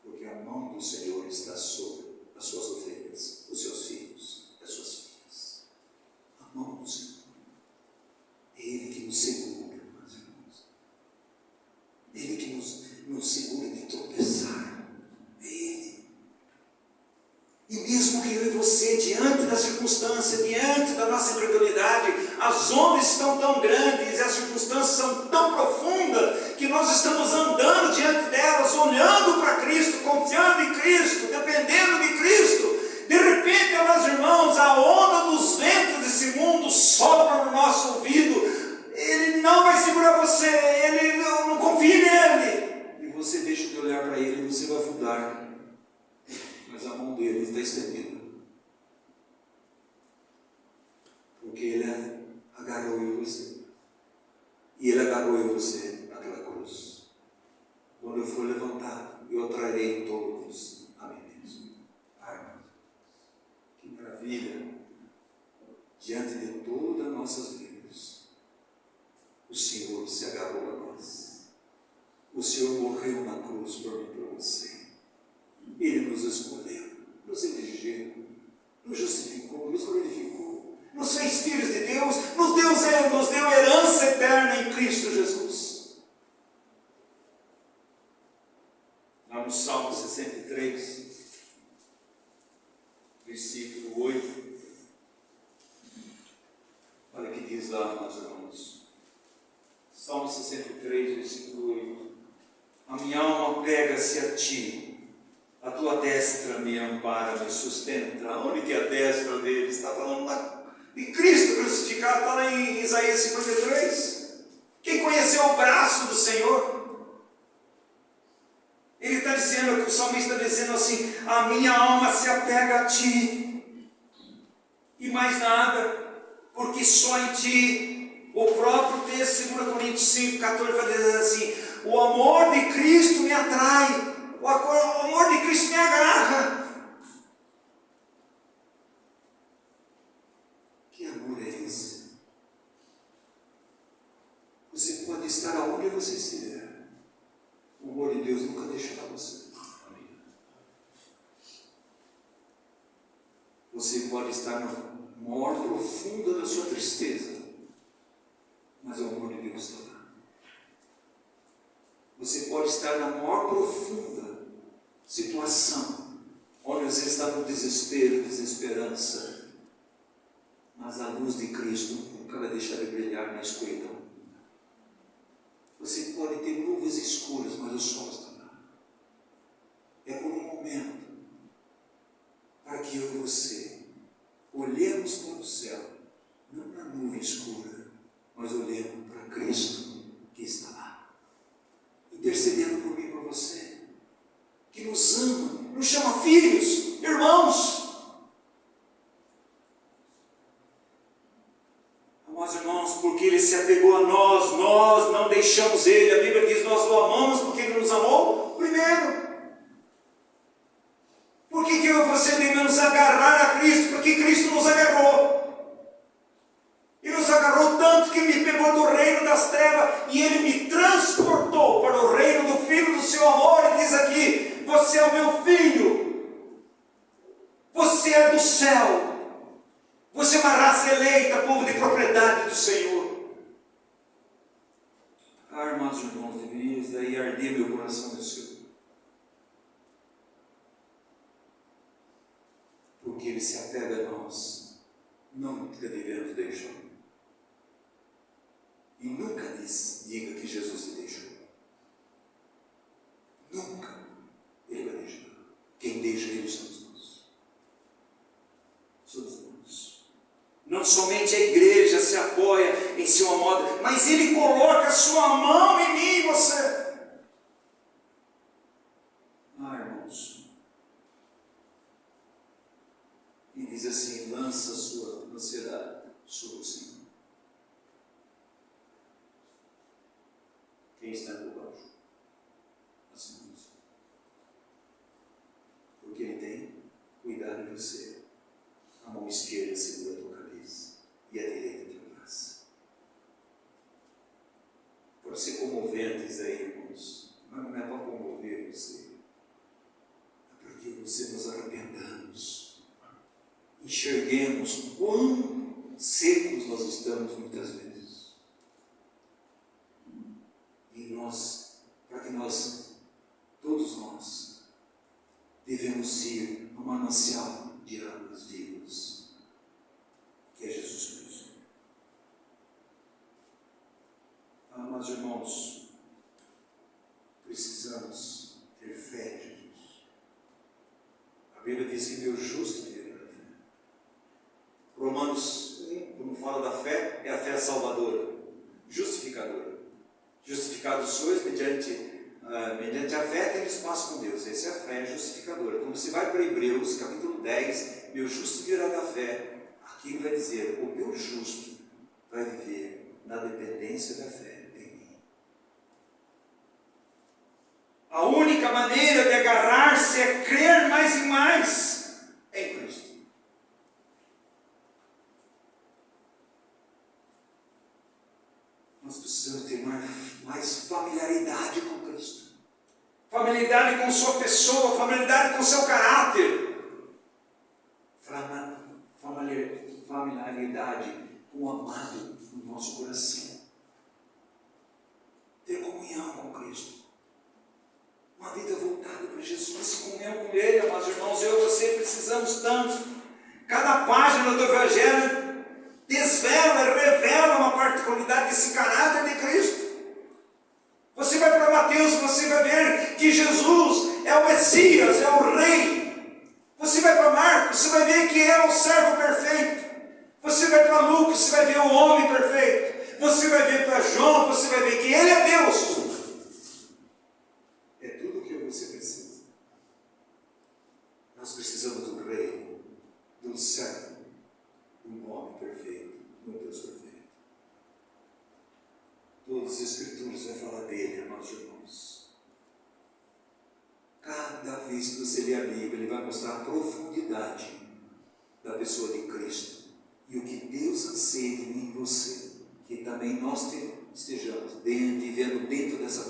A: Porque a mão do Senhor está sobre as suas ovelhas, os seus filhos, as suas filhas. A mão do Senhor. É Ele que nos segura, meus irmãos. Ele que nos segura de tropeçar. É Ele. E mesmo que eu e você, diante da circunstância, diante da nossa incredulidade, as ondas estão tão grandes, as circunstâncias são tão profundas, que nós estamos andando diante delas, olhando para Cristo, confiando em Cristo, dependendo de Cristo. De repente, meus irmãos, a onda dos ventos desse mundo sopra no nosso ouvido. Ele não vai segurar você, ele não confie nele. E você deixa de olhar para ele e você vai afundar. Mas a mão dele está estendida. Porque ele agarrou eu e você. E ele agarrou eu e você naquela cruz. Quando eu for levantado, eu trarei todos a mim mesmo. Ai, que maravilha! Diante de todas as nossas vidas, o Senhor se agarrou a nós. O Senhor morreu na cruz por mim e por você. Ele nos escolheu, nos elegeu, nos justificou, nos glorificou, nos fez filhos de Deus, nos deu herança eterna em Cristo Jesus. Lá no Salmo 63, versículo 8, olha o que diz lá, meus irmãos. Salmo 63, versículo 8. A minha alma pega-se a ti. A tua destra me ampara, me sustenta. Onde que é a destra dele? Está falando lá de Cristo crucificado, está lá em Isaías 53. Quem conheceu o braço do Senhor? Ele está dizendo, o salmista está dizendo assim: a minha alma se apega a ti, e mais nada, porque só em ti. O próprio texto, 2 Coríntios 5, 14, vai dizer assim: o amor de Cristo me atrai. O amor de Cristo me agarra. Que amor é esse? Você pode estar aonde você estiver. O amor de Deus nunca deixará você. Você pode estar na maior profunda da sua tristeza, mas o amor de Deus está lá. Você pode estar na maior profunda situação, onde você está no desespero, desesperança, mas a luz de Cristo nunca vai deixar de brilhar na escuridão. Você pode ter nuvens escuras, mas o sol está lá. É por um momento, para que eu e você olhemos para o céu, não para a nuvem escura, mas olhemos para Cristo que está lá, intercedendo por mim e por você, que nos ama, nos chama filhos, irmãos. Amados irmãos, porque Ele se apegou a nós, nós não deixamos Ele. A Bíblia diz: nós o amamos porque Ele nos amou primeiro. Por que eu e você devemos agarrar a Cristo? Porque Cristo nos agarrou. E nos agarrou tanto que me pegou do reino das trevas e Ele me transportou para o reino do Filho do seu amor. E diz aqui: você é o meu filho, você é do céu, você é uma raça eleita, povo de propriedade do Senhor. Ah, irmãos e irmãos, deveria isso daí arder meu coração do Senhor. Porque Ele se apega a nós, nunca devemos deixar. E nunca diga que Jesus te deixou. Nunca Ele vai deixar. Quem deixa Ele somos nós. Somos nós. Não somente a igreja se apoia em seu amor, mas Ele coloca a sua mão em mim e você. Ah, irmãos. E diz assim: lança a sua ansiedade sobre o Senhor. Quem está por baixo? Assim. você. A mão esquerda segura a tua cabeça e a direita a teu braço. Pode ser comovente isso aí, irmãos, mas não é para comover você. É porque você nos arrependamos. Enxerguemos quão secos nós estamos muitas vezes. E nós, para que nós, todos nós, devemos ir ao manancial de águas vivas, que é Jesus Cristo. Mas, irmãos, precisamos ter fé em Jesus. A Bíblia diz que Deus justo viverá da fé. Romanos 1, quando fala da fé, é a fé salvadora, justificadora. Justificados sois mediante a fé tem espaço com Deus. Essa é a fé justificadora. Quando você vai para Hebreus, capítulo 10, meu justo virá da fé, aqui ele vai dizer, o meu justo vai viver na dependência da fé em mim. A única maneira de agarrar-se é crer mais e mais em Cristo. Nós precisamos ter mais familiaridade com Cristo. Familiaridade com sua pessoa, familiaridade com seu caráter. Familiaridade com o amado no nosso coração. Ter comunhão com Cristo. Uma vida voltada para Jesus, comunhão com Ele, amados irmãos. Eu e você precisamos tanto. Cada página do Evangelho desvela, revela uma particularidade desse caráter de Cristo. Você vai para Mateus, você vai ver que Jesus é o Messias, é o Rei. Você vai para Marcos, você vai ver que é o servo perfeito. Você vai para Lucas, você vai ver o homem perfeito. Você vai ver para João, você vai ver que Ele é Deus. É tudo o que você precisa. Nós precisamos do Rei, do servo, um homem perfeito, um Deus perfeito. Todas as Escrituras vão falar dele, amados irmãos. Cada vez que você lê a Bíblia, ele vai mostrar a profundidade da pessoa de Cristo e o que Deus anseia de mim e você, que também nós estejamos vivendo dentro dessa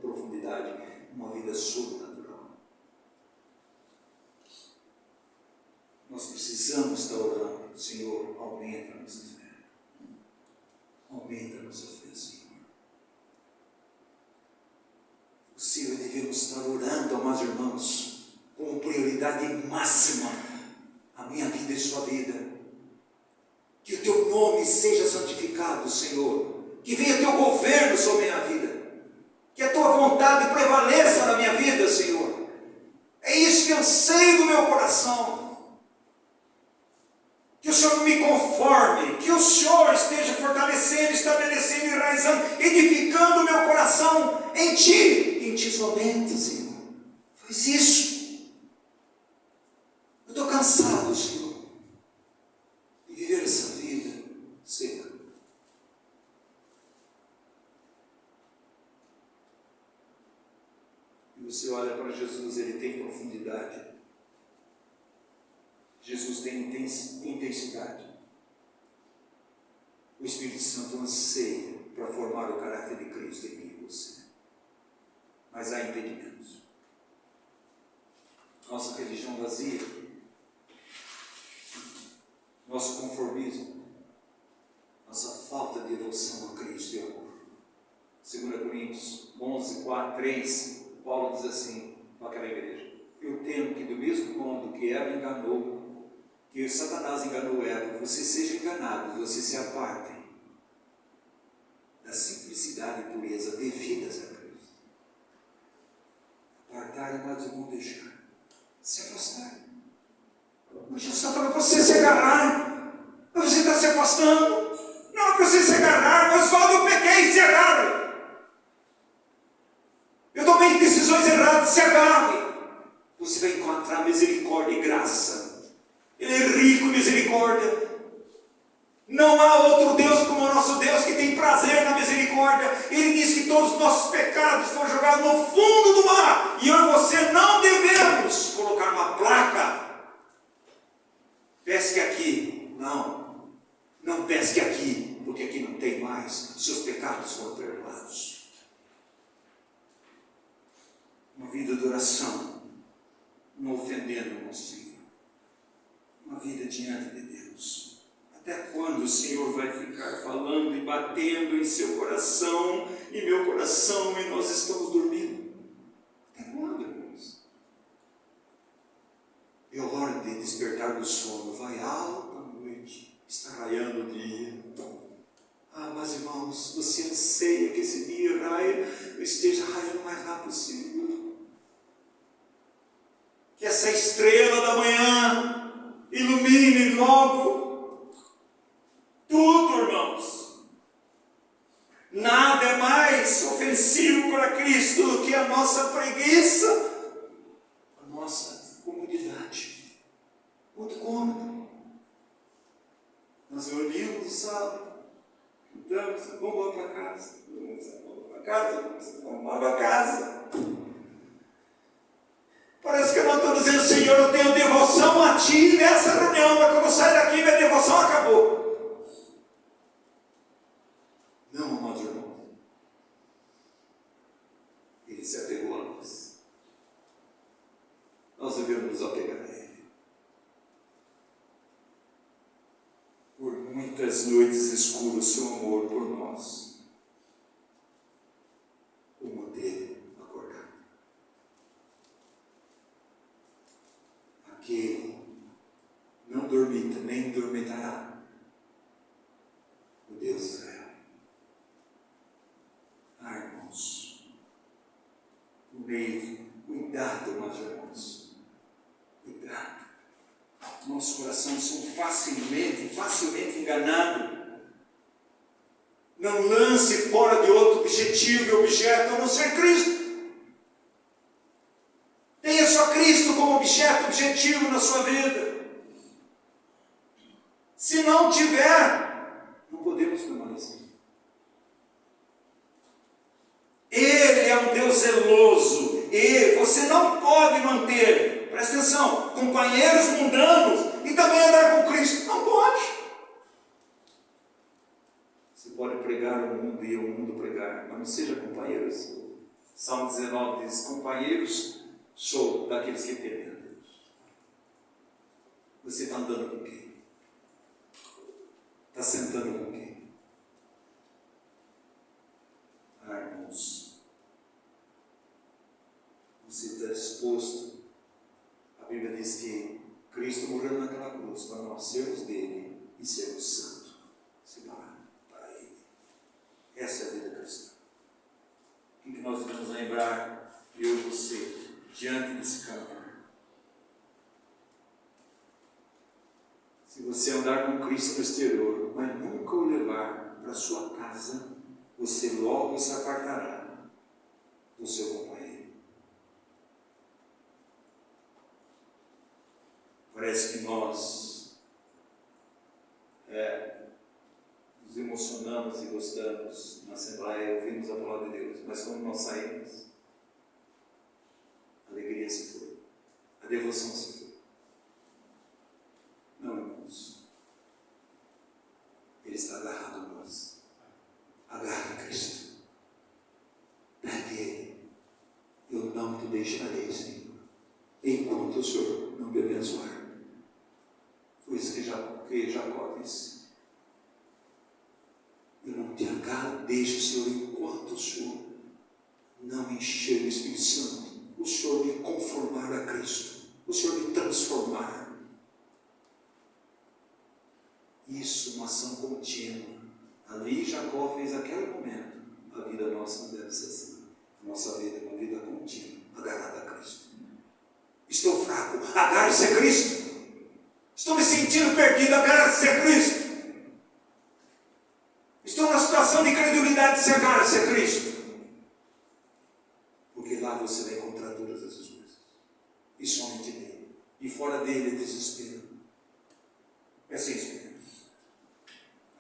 A: profundidade uma vida sobrenatural. Nós precisamos estar orando, Senhor, aumenta a nossa fé. Aumenta a nossa fé, Senhor. Senhor, devemos estar orando, amados irmãos, com prioridade máxima a minha vida e sua vida. Que o teu nome seja santificado, Senhor. Que venha o teu governo sobre a minha vida. Que a tua vontade prevaleça na minha vida, Senhor. É isso que eu anseio do meu coração. Que o Senhor me conforme, que o Senhor esteja fortalecendo, estabelecendo, enraizando, edificando o meu coração em Ti somente, Senhor. Faz isso. Eu estou cansado, Senhor, de viver essa vida seca. E você olha para Jesus, Ele tem profundidade. Jesus tem intensidade. O Espírito Santo anseia para formar o caráter de Cristo em mim e você. Mas há impedimentos. Nossa religião vazia, nosso conformismo, nossa falta de devoção a Cristo e amor. 2 Coríntios 11, 4, 3, Paulo diz assim para aquela igreja: eu temo que do mesmo modo que Eva enganou, que Satanás enganou Eva, você seja enganado, você se aparte da simplicidade e pureza devidas a Cristo. Apartar, amados irmãos, deixar, se afastar. O Jesus está falando para você se agarrar, mas você está se afastando. Não é para você se agarrar, mas Oswaldo, eu pequei, se agarre. Eu tomei decisões erradas, se agarre. Você vai encontrar misericórdia e graça. Ele é rico em misericórdia. Não há outro Deus como o nosso Deus, que tem prazer na misericórdia. Ele diz que todos os nossos pecados foram jogados no fundo do mar. E eu e você não devemos colocar uma placa Não pesque aqui, porque aqui não tem mais. Seus pecados foram perdoados. Uma vida de oração, não ofendendo o nosso Senhor. Uma vida diante de Deus. Até quando o Senhor vai ficar falando e batendo em seu coração, e meu coração, e nós estamos dormindo? Até quando, irmãos? É hora de despertar do sono. Vai alta a noite, está raiando o dia. Mas irmãos, você anseia que esse dia esteja raiando o mais rápido possível. Que essa estrela da manhã ilumine logo tudo, irmãos. Nada é mais ofensivo para Cristo do que a nossa preguiça, a nossa comodidade. Muito cômodo. Nós reunimos no sábado, cantamos, vamos para casa, vamos para casa. Parece que eu não estou dizendo, Senhor, eu tenho devoção a Ti nessa reunião, mas quando eu sair daqui, minha devoção acabou. Não, amados irmãos. Ele se apegou a nós. Nós devemos nos apegar a Ele. Por muitas noites escuras, seu amor por nós o manteve acordado. Aquele não dormita, nem dormitará, o Deus de Israel. Irmãos, no meio, cuidado, meus irmãos, cuidado. Nossos corações são facilmente enganados. Não lance fora de outro objetivo e objeto a não ser Cristo. Tenha só Cristo como objeto, objetivo na sua vida. Se não tiver, não podemos permanecer. Ele é um Deus zeloso. E você não pode manter, presta atenção, companheiros mundanos e também andar com Cristo. Não pode. Você pode pregar ao mundo e ao mundo pregar, mas não seja companheiros. Salmo 19 diz, companheiros sou daqueles que temem a Deus. Você está andando com quem? Está sentando com quem? Irmãos, você está disposto? A Bíblia diz que Cristo morreu naquela cruz para nós sermos dele e sermos santos, separados para ele. Essa é a vida cristã. O que nós devemos lembrar, eu e você, diante desse caminhar? Se você andar com Cristo no exterior, mas nunca o levar para a sua casa, você logo se apartará do seu companheiro. Parece que nós nos emocionamos e gostamos na Assembleia, ouvimos a palavra de Deus, mas quando nós saímos, a alegria se foi, a devoção se foi. Não, irmãos, Ele está agarrado a nós. Agarre Cristo, pegue Ele. Eu não te deixarei, Senhor, enquanto o Senhor não me abençoar. Foi isso que Jacó disse. Eu não te agarro, deixe, Senhor, enquanto o Senhor não me encher do Espírito Santo, o Senhor me conformar a Cristo, o Senhor me transformar. Isso, uma ação contínua. Ali Jacó fez aquele momento. A vida nossa não deve ser assim. A nossa vida é uma vida contínua, agarrada a Cristo. Estou fraco, agarre-se a Cristo. Estou me sentindo perdido, agarre-se a Cristo. Estou numa situação de incredulidade, se agarre-se a Cristo. Porque lá você vai encontrar todas essas coisas. E somente nele. E fora dele é desespero. É sem esperança.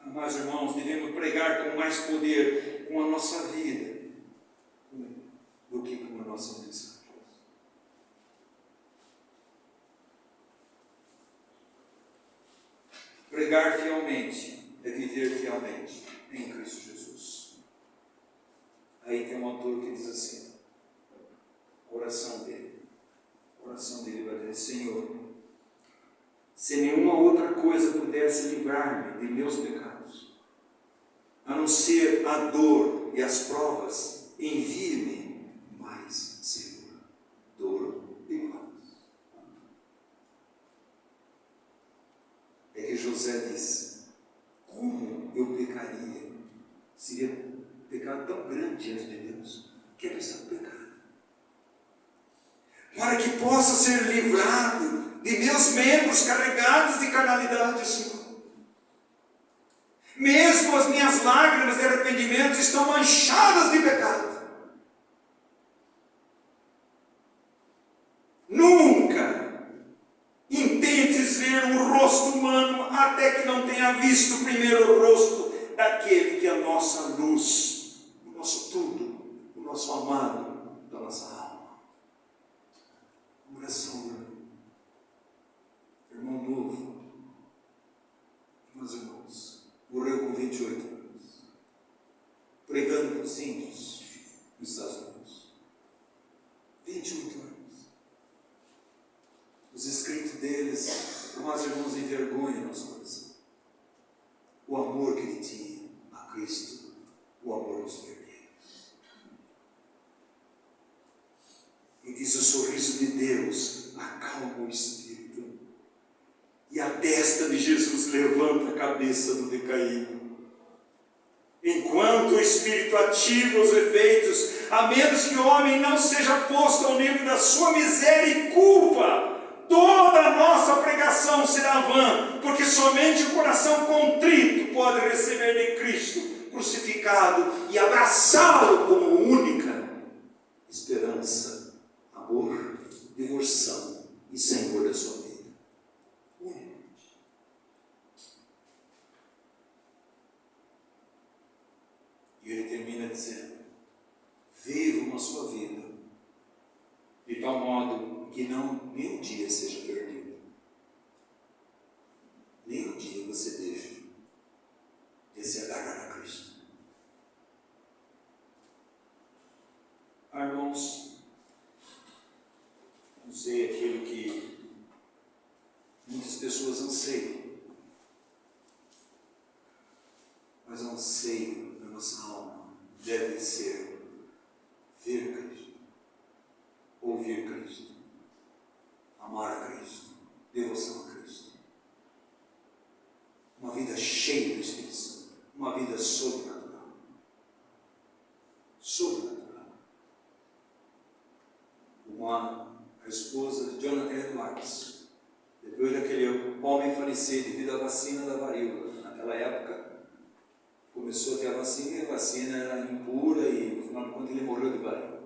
A: Mas, irmãos, devemos pregar com mais poder com a nossa vida do que com a nossa mensagem. Pregar fielmente é viver fielmente em Cristo Jesus. Aí tem um autor que diz assim, a oração dele vai dizer: Senhor, se nenhuma outra coisa pudesse livrar-me de meus pecados, a não ser a dor e as provas, envie-me mais, Senhor, dor e provas. É que José disse: como eu pecaria? Seria um pecado tão grande diante de Deus, que é pensar no pecado. Para que possa ser livrado de meus membros carregados de carnalidade, Senhor. Mesmo as minhas lágrimas de arrependimento estão manchadas de pecado. Nunca intentes ver um rosto humano até que não tenha visto primeiro o rosto daquele que é a nossa luz, o nosso tudo, o nosso amado da nossa alma. Oração, irmão novo, meus irmãos, morreu com 28 anos, pregando para os índios nos Estados Unidos. 28 anos. Os escritos deles, nós irmãos, envergonham nosso coração. O amor que ele tinha a Cristo, o amor aos verdadeiros. E diz: o sorriso de Deus acalma o espírito, e a destra de Jesus levanta a cabeça do decaído. Enquanto o Espírito ativa os efeitos, a menos que o homem não seja posto ao nível da sua miséria e culpa, toda a nossa pregação será vã, porque somente o coração contrito pode receber de Cristo crucificado e abraçá-lo como única esperança, amor, devoção e Senhor da sua vida. Único. E ele termina dizendo: vivam a sua vida de tal modo que nem um dia seja perdido. Nem um dia você deixe de se agarrar a Cristo. Irmãos, não sei aquilo que muitas pessoas anseiam, mas o anseio da nossa alma deve ser ver Cristo, ouvir Cristo, amar a Cristo, devoção a Cristo. Uma vida cheia do Espírito Santo, uma vida sobrenatural. Sobrenatural. A esposa de Jonathan Edwards, depois daquele homem falecer devido à vacina da varíola, naquela época, começou a ter a vacina e a vacina era impura e, no final de contas, ele morreu de varíola.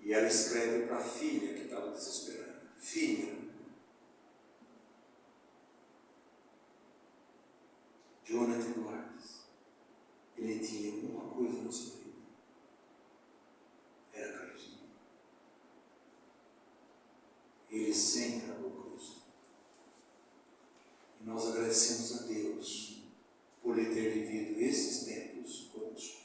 A: E ela escreve para a filha que estava desesperada: filha, Jonathan Edwards, ele tinha uma coisa na sua vida: era Cristo. Ele sempre amou Cristo. E nós agradecemos a Deus por ele ter vivido esses tempos conosco.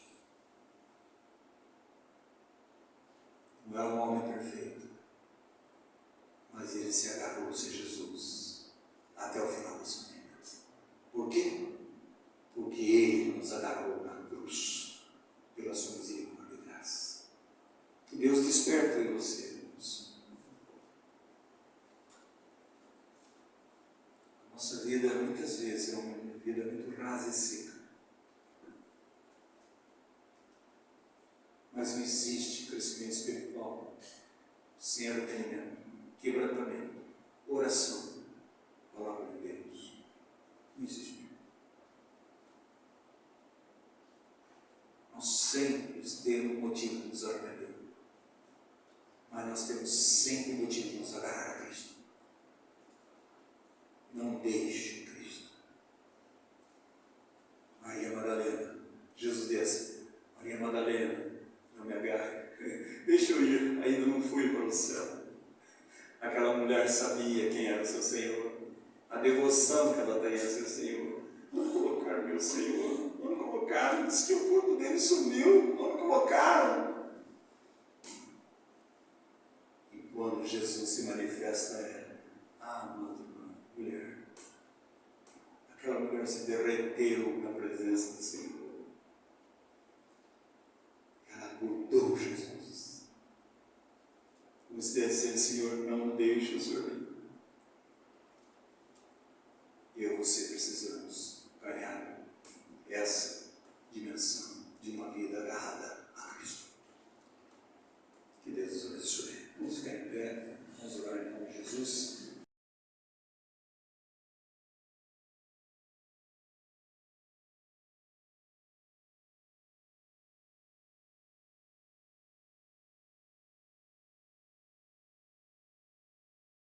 A: Não é um homem perfeito, mas ele se agarrou-se a Jesus até o final da sua vida. Por quê? Porque ele nos agarrou na cruz pela sua misericórdia e graça. Que Deus desperte em você, irmãos. A nossa vida muitas vezes é uma vida muito rasa e seca. Mas não existe crescimento espiritual sem arrependimento, quebrantamento, oração, palavra de Deus. Não existe. Nós sempre temos motivo de nos arrepender, mas nós temos sempre motivo de nos agarrar a Cristo. Não deixe Cristo. Maria Madalena, Jesus disse: Maria Madalena, não me agarre, deixa eu ir, ainda não fui para o céu. Aquela mulher sabia quem era o seu Senhor, a devoção que ela tem ao seu Senhor, Onde colocaram meu Senhor? Onde colocaram? Diz que o corpo dele sumiu. Onde colocaram? E quando Jesus se manifesta a ela, mulher, aquela mulher se derreteu na presença do Senhor. Ela acordou Jesus. Como se dizendo, Senhor, não deixe o Senhor ir. E eu e você precisamos ganhar essa dimensão de uma vida agarrada a Cristo. Que Deus nos abençoe. Vamos ficar em pé, vamos orar em nome de Jesus.